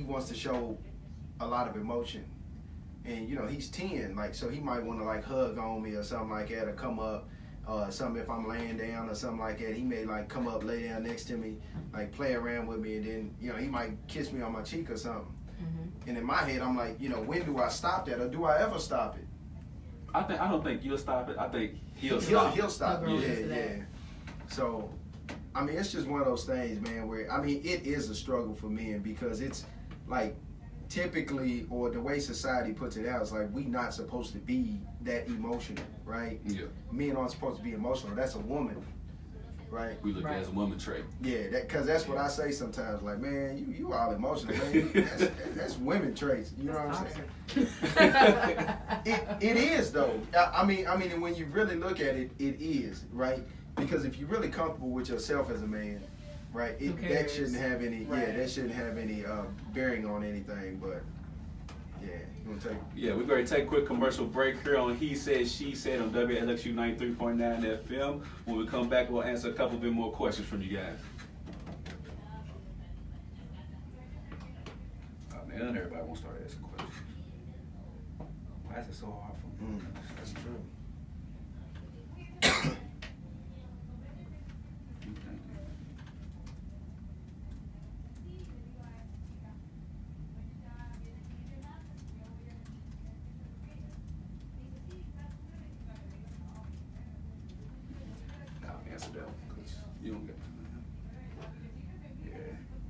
wants to show a lot of emotion, and he's 10, like, so he might want to like hug on me or something like that, or come up. Something if I'm laying down or something like that, he may like come up, lay down next to me, like play around with me, and then he might kiss me on my cheek or something. And in my head, I'm like, when do I stop that, or do I ever stop it? I don't think you'll stop it. I think he'll stop. He'll stop. Yeah. So, I mean, it's just one of those things, man. Where it is a struggle for men because it's like. Typically, or the way society puts it out, is like we not supposed to be that emotional, right? Yeah. Men aren't supposed to be emotional. That's a woman, right? We look at it as a woman trait. Yeah, because that's what I say sometimes. Like, man, you all emotional, man. That's women traits. You know what I'm saying? It is though. I mean, and when you really look at it, it is, right? Because if you're really comfortable with yourself as a man. Right, that shouldn't have any. Right. Yeah, that shouldn't have any bearing on anything. But yeah, you want to take? Yeah, we're going to take a quick commercial break here on He Said, She Said on WLXU 93.9 FM. When we come back, we'll answer a couple bit more questions from you guys. Now everybody wants to start asking questions. Why is it so hard for me? That's true.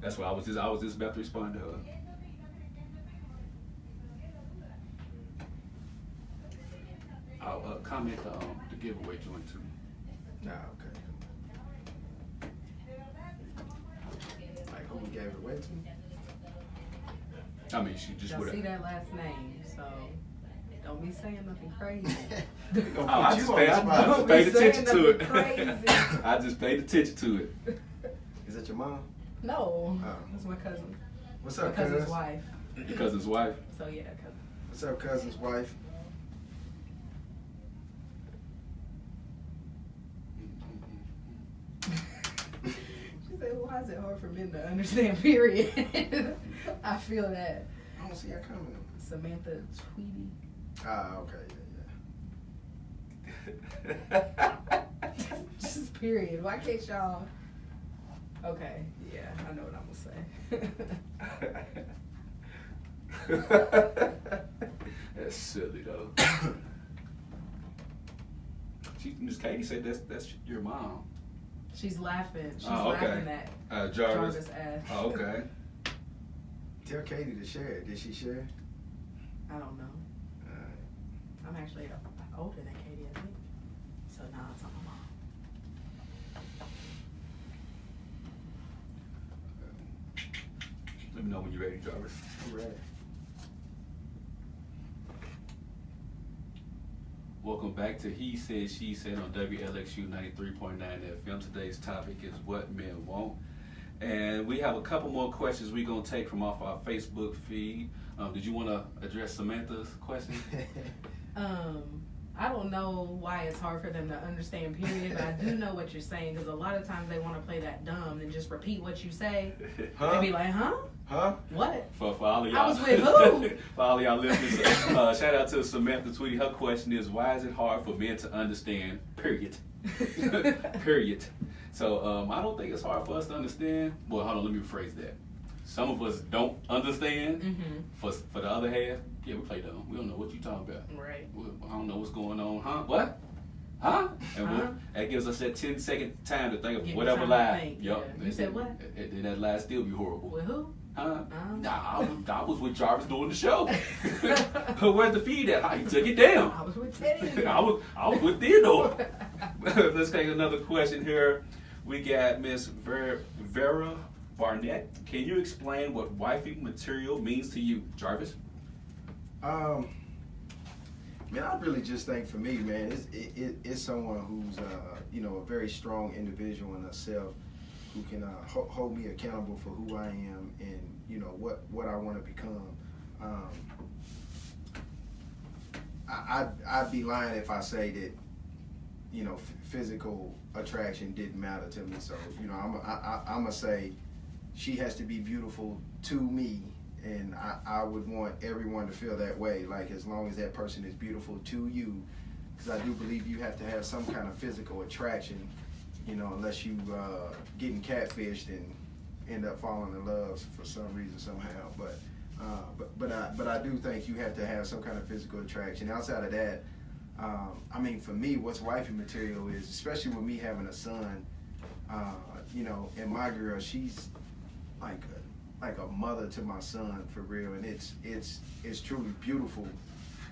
That's why I was just about to respond to her. I'll comment the giveaway joint too. Nah, okay. Like who we gave it away to? I mean, she just Y'all would see have. that last name, so don't be saying nothing crazy. I just paid attention to it. I just paid attention to it. Is that your mom? No, Oh. that's my cousin. What's My up, cousin's cuz? wife. Your cousin's wife. So yeah, cousin. What's up, cousin's wife? She said, "Why is it hard for men to understand?" Period. I feel that. I don't see her coming. Samantha Tweedy. Ah, okay, Just period. Why can't y'all? Okay, yeah, I know what I'm gonna say. That's silly though. Miss Katie said that's your mom. She's laughing. She's okay. laughing at Jarvis. ass. Oh, okay. Tell Katie to share it. Did she share? I don't know. I'm actually older than Katie, I think. So now it's on my mom. Let me know when you're ready, Jarvis. I'm ready. Welcome back to He Said, She Said on WLXU 93.9 FM. Today's topic is what men want. And we have a couple more questions we're going to take from off our Facebook feed. Did you want to address Samantha's question? I don't know why it's hard for them to understand, period, but I do know what you're saying, because a lot of times they want to play that dumb and just repeat what you say. Huh? They be like, huh? Huh? What? For all of y'all. I was with who? For all of y'all listeners, shout out to Samantha Tweedy. Her question is, why is it hard for men to understand, period? Period. So I don't think it's hard for us to understand. Well, hold on, let me rephrase that. Some of us don't understand. Mm-hmm. For the other half, yeah, we play dumb. We don't know what you're talking about. Right. I don't know what's going on. Huh? What? Huh? And Huh? that gives us that 10-second time to think of Give whatever you time to lie. think, Yup. yeah. You said what? And that lie still be horrible. With who? Huh? Uh-huh. Nah, I was with Jarvis doing the show. Where's the feed at? He took it down. I was with Teddy. I was with Theodore. Let's take another question here. We got Miss Vera Barnett. Can you explain what wifey material means to you, Jarvis? Man, I really just think for me, man, it's someone who's a very strong individual in herself, who can hold me accountable for who I am and what I want to become. I'd be lying if I say that physical attraction didn't matter to me. So I'm gonna say she has to be beautiful to me, and I would want everyone to feel that way. Like, as long as that person is beautiful to you, because I do believe you have to have some kind of physical attraction, unless you getting catfished and end up falling in love for some reason somehow. But I do think you have to have some kind of physical attraction. Outside of that, I mean, for me, what's wifey material is, especially with me having a son, and my girl, she's like a mother to my son, for real, and it's truly beautiful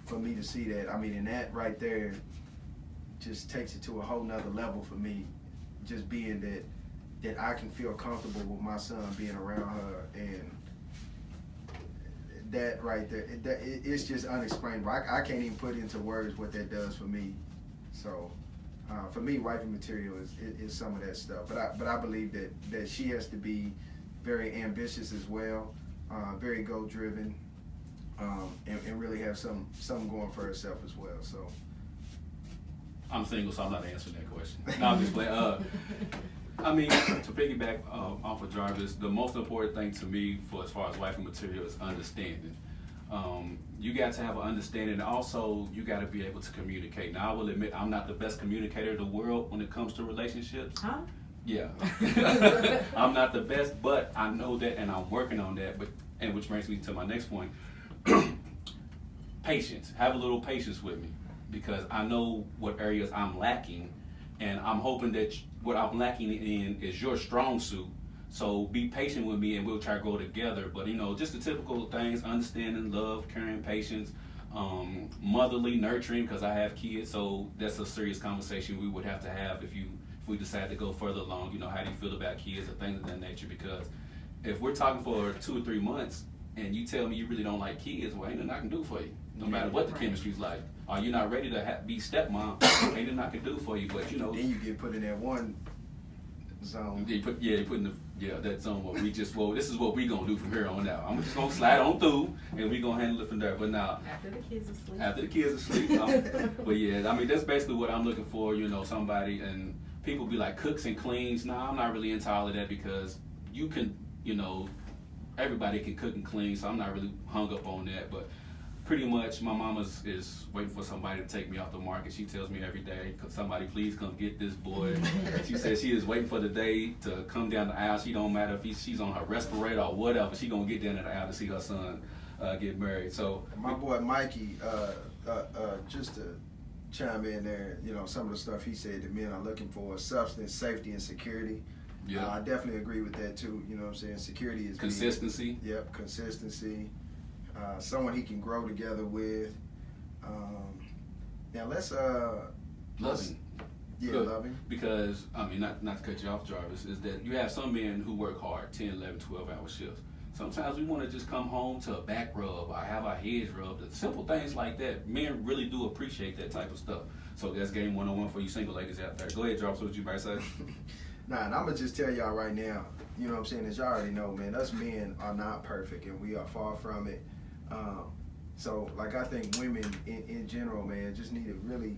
for me to see that. I mean, and that right there just takes it to a whole nother level for me, just being that I can feel comfortable with my son being around her, and that right there, it's just unexplainable. I can't even put into words what that does for me. So for me, wifey material is some of that stuff. But I believe that she has to be very ambitious as well, very goal driven, and really have something going for herself as well. So I'm single, so I'm not answering that question. No, I'm just playing. I mean, to piggyback off of Jarvis, the most important thing to me for as far as wifey material is understanding. You got to have an understanding, and also you got to be able to communicate. Now, I will admit I'm not the best communicator in the world when it comes to relationships. Huh? Yeah, I'm not the best, but I know that, and I'm working on that. And which brings me to my next point: patience. Have a little patience with me, because I know what areas I'm lacking, and I'm hoping that what I'm lacking in is your strong suit. So be patient with me and we'll try to grow together. But, you know, just the typical things, understanding, love, caring, patience, motherly, nurturing, because I have kids. So that's a serious conversation we would have to have if we decide to go further along. You know, how do you feel about kids or things of that nature? Because if we're talking for 2 or 3 months and you tell me you really don't like kids, well, ain't nothing I can do for you. No matter what the chemistry's like. Are you not ready to be stepmom? Ain't nothing I can do for you. But, you know. Then you get put in that one zone. You put in that zone where we just, well, this is what we gonna do from here on out. I'm just gonna slide on through and we gonna handle it from there. But now, after the kids are asleep. But yeah, I mean that's basically what I'm looking for. You know, somebody, and people be like cooks and cleans. Nah, I'm not really into all of that because you can, you know, everybody can cook and clean. So I'm not really hung up on that. But pretty much, my mama is waiting for somebody to take me off the market. She tells me every day, somebody please come get this boy. She says she is waiting for the day to come down the aisle. She don't matter if she's on her respirator or whatever. She gonna get down the aisle to see her son get married. So my boy Mikey, just to chime in there, you know, some of the stuff he said that men are looking for is substance, safety, and security. Yeah, I definitely agree with that too. You know what I'm saying? Security is consistency. Big. Yep, consistency. Someone he can grow together with. Now loving. Yeah, good. Loving. Because, I mean, not to cut you off, Jarvis, is that you have some men who work hard, 10, 11, 12-hour shifts. Sometimes we want to just come home to a back rub or have our heads rubbed. Simple things like that. Men really do appreciate that type of stuff. So that's game 101 for you single ladies out there. Go ahead, Jarvis, what you might say. Nah, and I'm going to just tell y'all right now, you know what I'm saying, as y'all already know, man, us men are not perfect and we are far from it. So, like, I think women in general, man, just need to really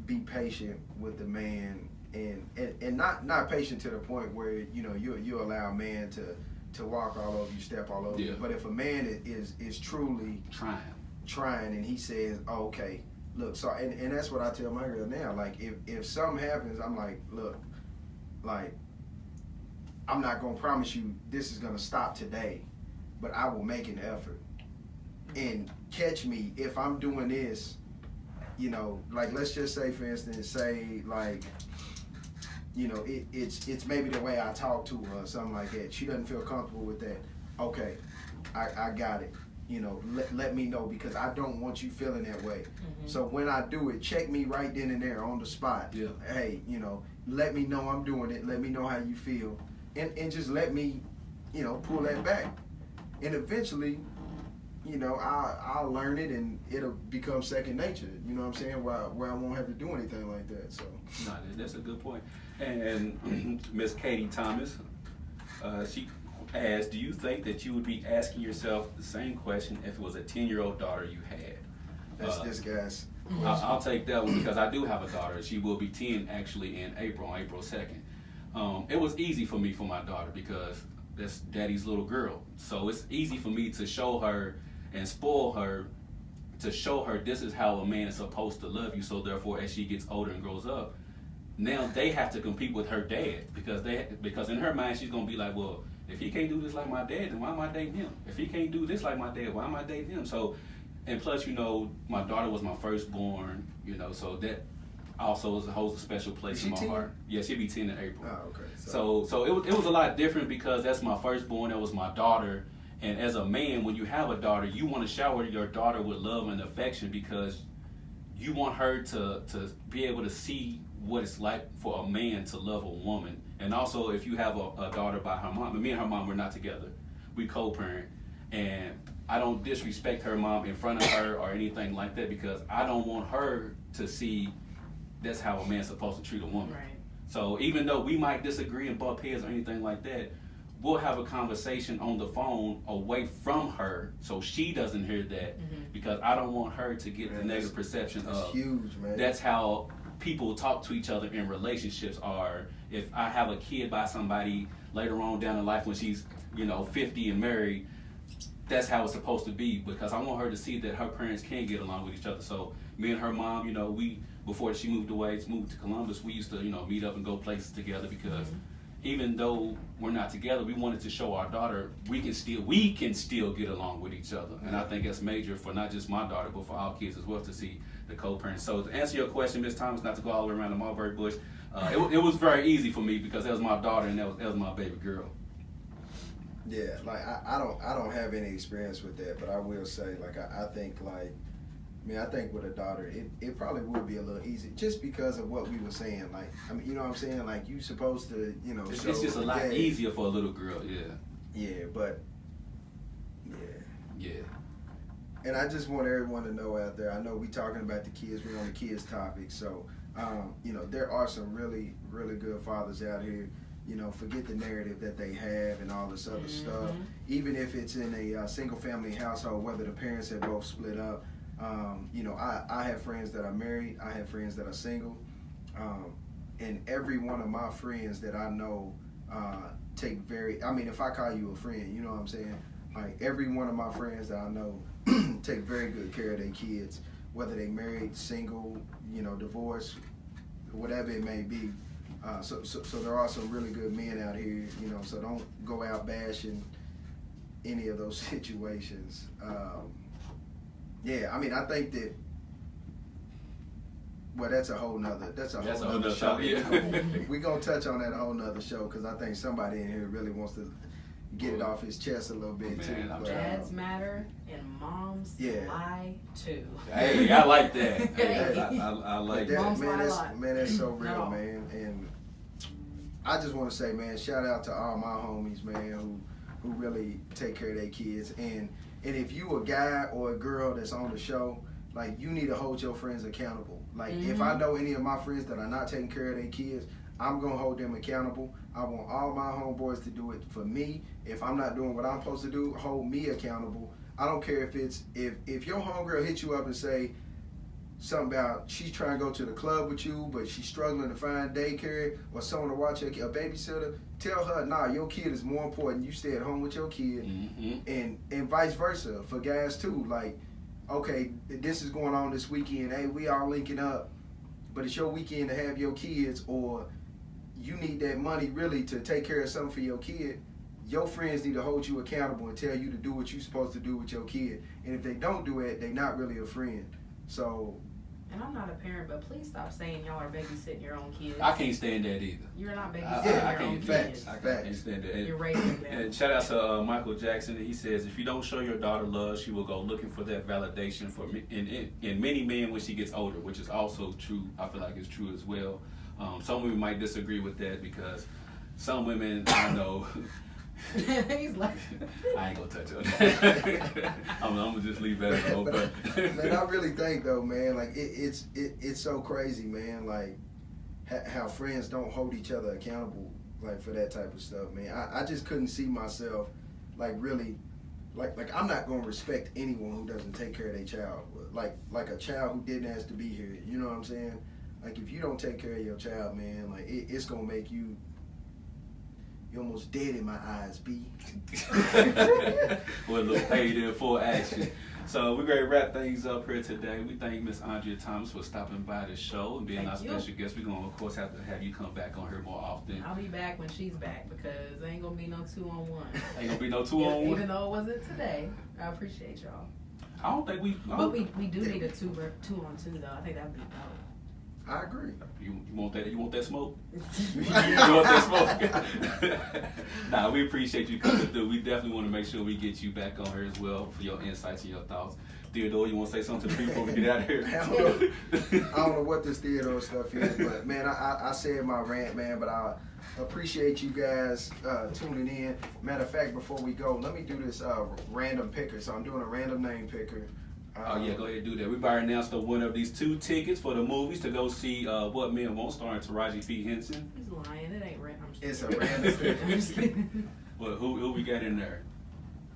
be patient with the man and not patient to the point where, you know, you allow a man to walk all over you, step all over you. But if a man is truly trying and he says, oh, okay, look, so, and that's what I tell my girl now, like, if something happens, I'm like, look, like, I'm not going to promise you this is going to stop today, but I will make an effort. And catch me if I'm doing this, you know, like let's just say, for instance, say like, you know, it's maybe the way I talk to her or something like that. She doesn't feel comfortable with that. Okay, I got it. You know, let me know because I don't want you feeling that way. Mm-hmm. So when I do it, check me right then and there on the spot. Yeah. Hey, you know, let me know I'm doing it. Let me know how you feel. And just let me, you know, pull that back. And eventually, you know, I'll learn it and it'll become second nature. You know what I'm saying? Where I won't have to do anything like that. So. No, that's a good point. And Miss Katie Thomas, she asked, do you think that you would be asking yourself the same question if it was a 10-year-old daughter you had? That's this guy's. I'll take that one because I do have a daughter. She will be 10 actually in April, on April 2nd. It was easy for me for my daughter because that's daddy's little girl. So it's easy for me to show her and spoil her, to show her this is how a man is supposed to love you. So therefore, as she gets older and grows up, now they have to compete with her dad because in her mind she's gonna be like, well, if he can't do this like my dad, then why am I dating him? If he can't do this like my dad, why am I dating him? So, and plus, you know, my daughter was my firstborn, you know, so that also holds a special place in my heart. Yeah, she'll be 10 in April. Oh, okay. So it was a lot different because that's my firstborn, that was my daughter. And as a man, when you have a daughter, you want to shower your daughter with love and affection because you want her to be able to see what it's like for a man to love a woman. And also, if you have a daughter by her mom, me and her mom, we're not together. We co-parent. And I don't disrespect her mom in front of her or anything like that because I don't want her to see that's how a man's supposed to treat a woman. Right. So even though we might disagree and butt heads or anything like that, we'll have a conversation on the phone away from her so she doesn't hear that because I don't want her to get the negative perception of huge, man. That's how people talk to each other in relationships. Or if I have a kid by somebody later on down in life when she's, you know, 50 and married, that's how it's supposed to be because I want her to see that her parents can get along with each other. So me and her mom, you know, before she moved to Columbus, we used to, you know, meet up and go places together because even though we're not together, we wanted to show our daughter we can still get along with each other. And I think that's major for not just my daughter, but for all kids as well to see the co-parents. So to answer your question, Ms. Thomas, not to go all the way around the mulberry bush, it was very easy for me because that was my daughter and that was my baby girl. Yeah, like I don't have any experience with that, but I will say, like, I think, like, I think with a daughter, it probably would be a little easy just because of what we were saying. Like, I mean, you know what I'm saying? Like, you supposed to, you know, it's just a lot easier for a little girl, yeah. Yeah, but, yeah. And I just want everyone to know out there, I know we talking about the kids, we're on the kids topic, so, you know, there are some really, really good fathers out here. You know, forget the narrative that they have and all this other stuff. Even if it's in a single family household, whether the parents have both split up. You know, I have friends that are married. I have friends that are single. And every one of my friends that I know if I call you a friend, you know what I'm saying? Like, every one of my friends that I know take very good care of their kids, whether they married, single, you know, divorced, whatever it may be. So there are some really good men out here, you know, so don't go out bashing any of those situations. Yeah, I mean, I think that, well, that's a whole nother show. Yeah. We're going to touch on that a whole nother show because I think somebody in here really wants to get it off his chest a little bit, too. Dads matter and moms lie, too. Hey, I like that. Hey, I like that. Moms lie a lot. Man, that's so real, man. And I just want to say, man, shout out to all my homies, man, who really take care of their kids. And if you a guy or a girl that's on the show, like, you need to hold your friends accountable. Like, if I know any of my friends that are not taking care of their kids, I'm going to hold them accountable. I want all my homeboys to do it for me. If I'm not doing what I'm supposed to do, hold me accountable. I don't care if your homegirl hits you up and say something about she's trying to go to the club with you, but she's struggling to find daycare or someone to watch her, a babysitter, tell her, nah, your kid is more important. You stay at home with your kid. And vice versa for guys too. Like, okay, this is going on this weekend. Hey, we all linking up, but it's your weekend to have your kids, or you need that money really to take care of something for your kid. Your friends need to hold you accountable and tell you to do what you're supposed to do with your kid. And if they don't do it, they're not really a friend. So. And I'm not a parent, but please stop saying y'all are babysitting your own kids. I can't stand that either. You're not babysitting your own kids. I can't stand that. You're raising them. And shout out to Michael Jackson. He says, if you don't show your daughter love, she will go looking for that validation in many men when she gets older, which is also true. I feel like it's true as well. Some women might disagree with that because some women, I know, He's like, I ain't gonna touch on that. I'm gonna just leave that alone. But man, I really think though, man, like it's so crazy, man. Like how friends don't hold each other accountable, like for that type of stuff, man. I just couldn't see myself, like really, like I'm not gonna respect anyone who doesn't take care of their child, like a child who didn't ask to be here. You know what I'm saying? Like if you don't take care of your child, man, like it's gonna make you. You're almost dead in my eyes, B. With a little paid in full action. So we're going to wrap things up here today. We thank Miss Andrea Thomas for stopping by the show and being our special guest. We're going to, of course, have to have you come back on here more often. I'll be back when she's back because there ain't going to be no 2-on-1. Ain't going to be no 2-on-1? Even though it wasn't today. I appreciate y'all. I don't think we... But we do need a 2-on-2, though. I think that would be dope. I agree. You want that? You want that smoke? You want that smoke? Nah, we appreciate you coming through. We definitely want to make sure we get you back on here as well for your insights and your thoughts. Theodore, you want to say something to the people before we get out of here? I don't know what this Theodore stuff is, but man, I said my rant, man, but I appreciate you guys tuning in. Matter of fact, before we go, let me do this random picker. So I'm doing a random name picker. Oh yeah, go ahead and do that. We about to announce the winner of these 2 tickets for the movies to go see What Men Want, starring Taraji P. Henson. He's lying. It ain't random. It's a random picker. I'm just kidding. Well, who we got in there?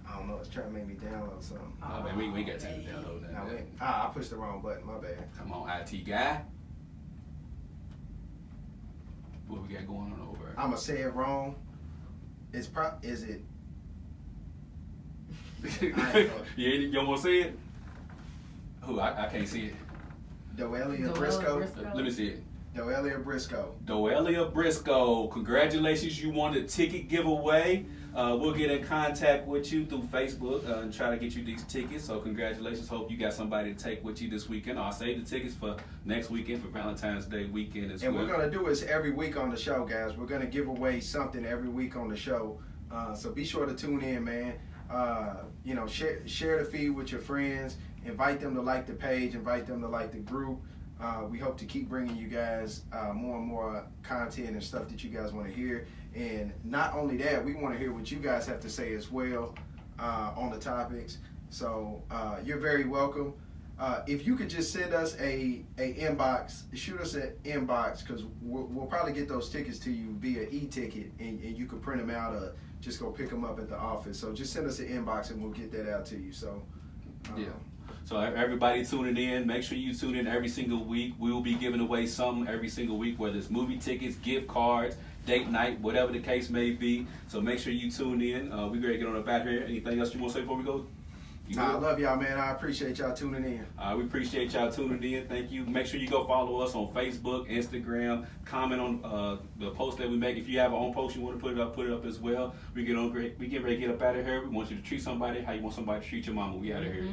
I don't know. It's trying to make me download something. Oh man, we ain't got time to download that. I pushed the wrong button. My bad. Come on, IT guy. What we got going on over? I'ma say it wrong. Is it? You don't want to see it? Who? I can't see it. Doelia Briscoe. Let me see it. Doelia Briscoe. Doelia Briscoe, congratulations, you won the ticket giveaway. We'll get in contact with you through Facebook and try to get you these tickets. So congratulations. Hope you got somebody to take with you this weekend. I'll save the tickets for next weekend, for Valentine's Day weekend as well. And we're going to do this every week on the show, guys. We're going to give away something every week on the show. So be sure to tune in, man. You know, share the feed with your friends. Invite them to like the page. Invite them to like the group. We hope to keep bringing you guys more and more content and stuff that you guys want to hear. And not only that, we want to hear what you guys have to say as well on the topics. So you're very welcome. If you could just send us a inbox, shoot us an inbox, because we'll probably get those tickets to you via e-ticket, and you can print them out or just go pick them up at the office. So just send us an inbox and we'll get that out to you. So yeah. So everybody tuning in, make sure you tune in every single week. We will be giving away something every single week, whether it's movie tickets, gift cards, date night, whatever the case may be. So make sure you tune in. We ready to get on up out here. Anything else you want to say before we go? I love y'all, man. I appreciate y'all tuning in. We appreciate y'all tuning in. Thank you. Make sure you go follow us on Facebook, Instagram. Comment on the post that we make. If you have our own post you want to put it up as well. We get ready to get up out of here. We want you to treat somebody how you want somebody to treat your mama. We out of here.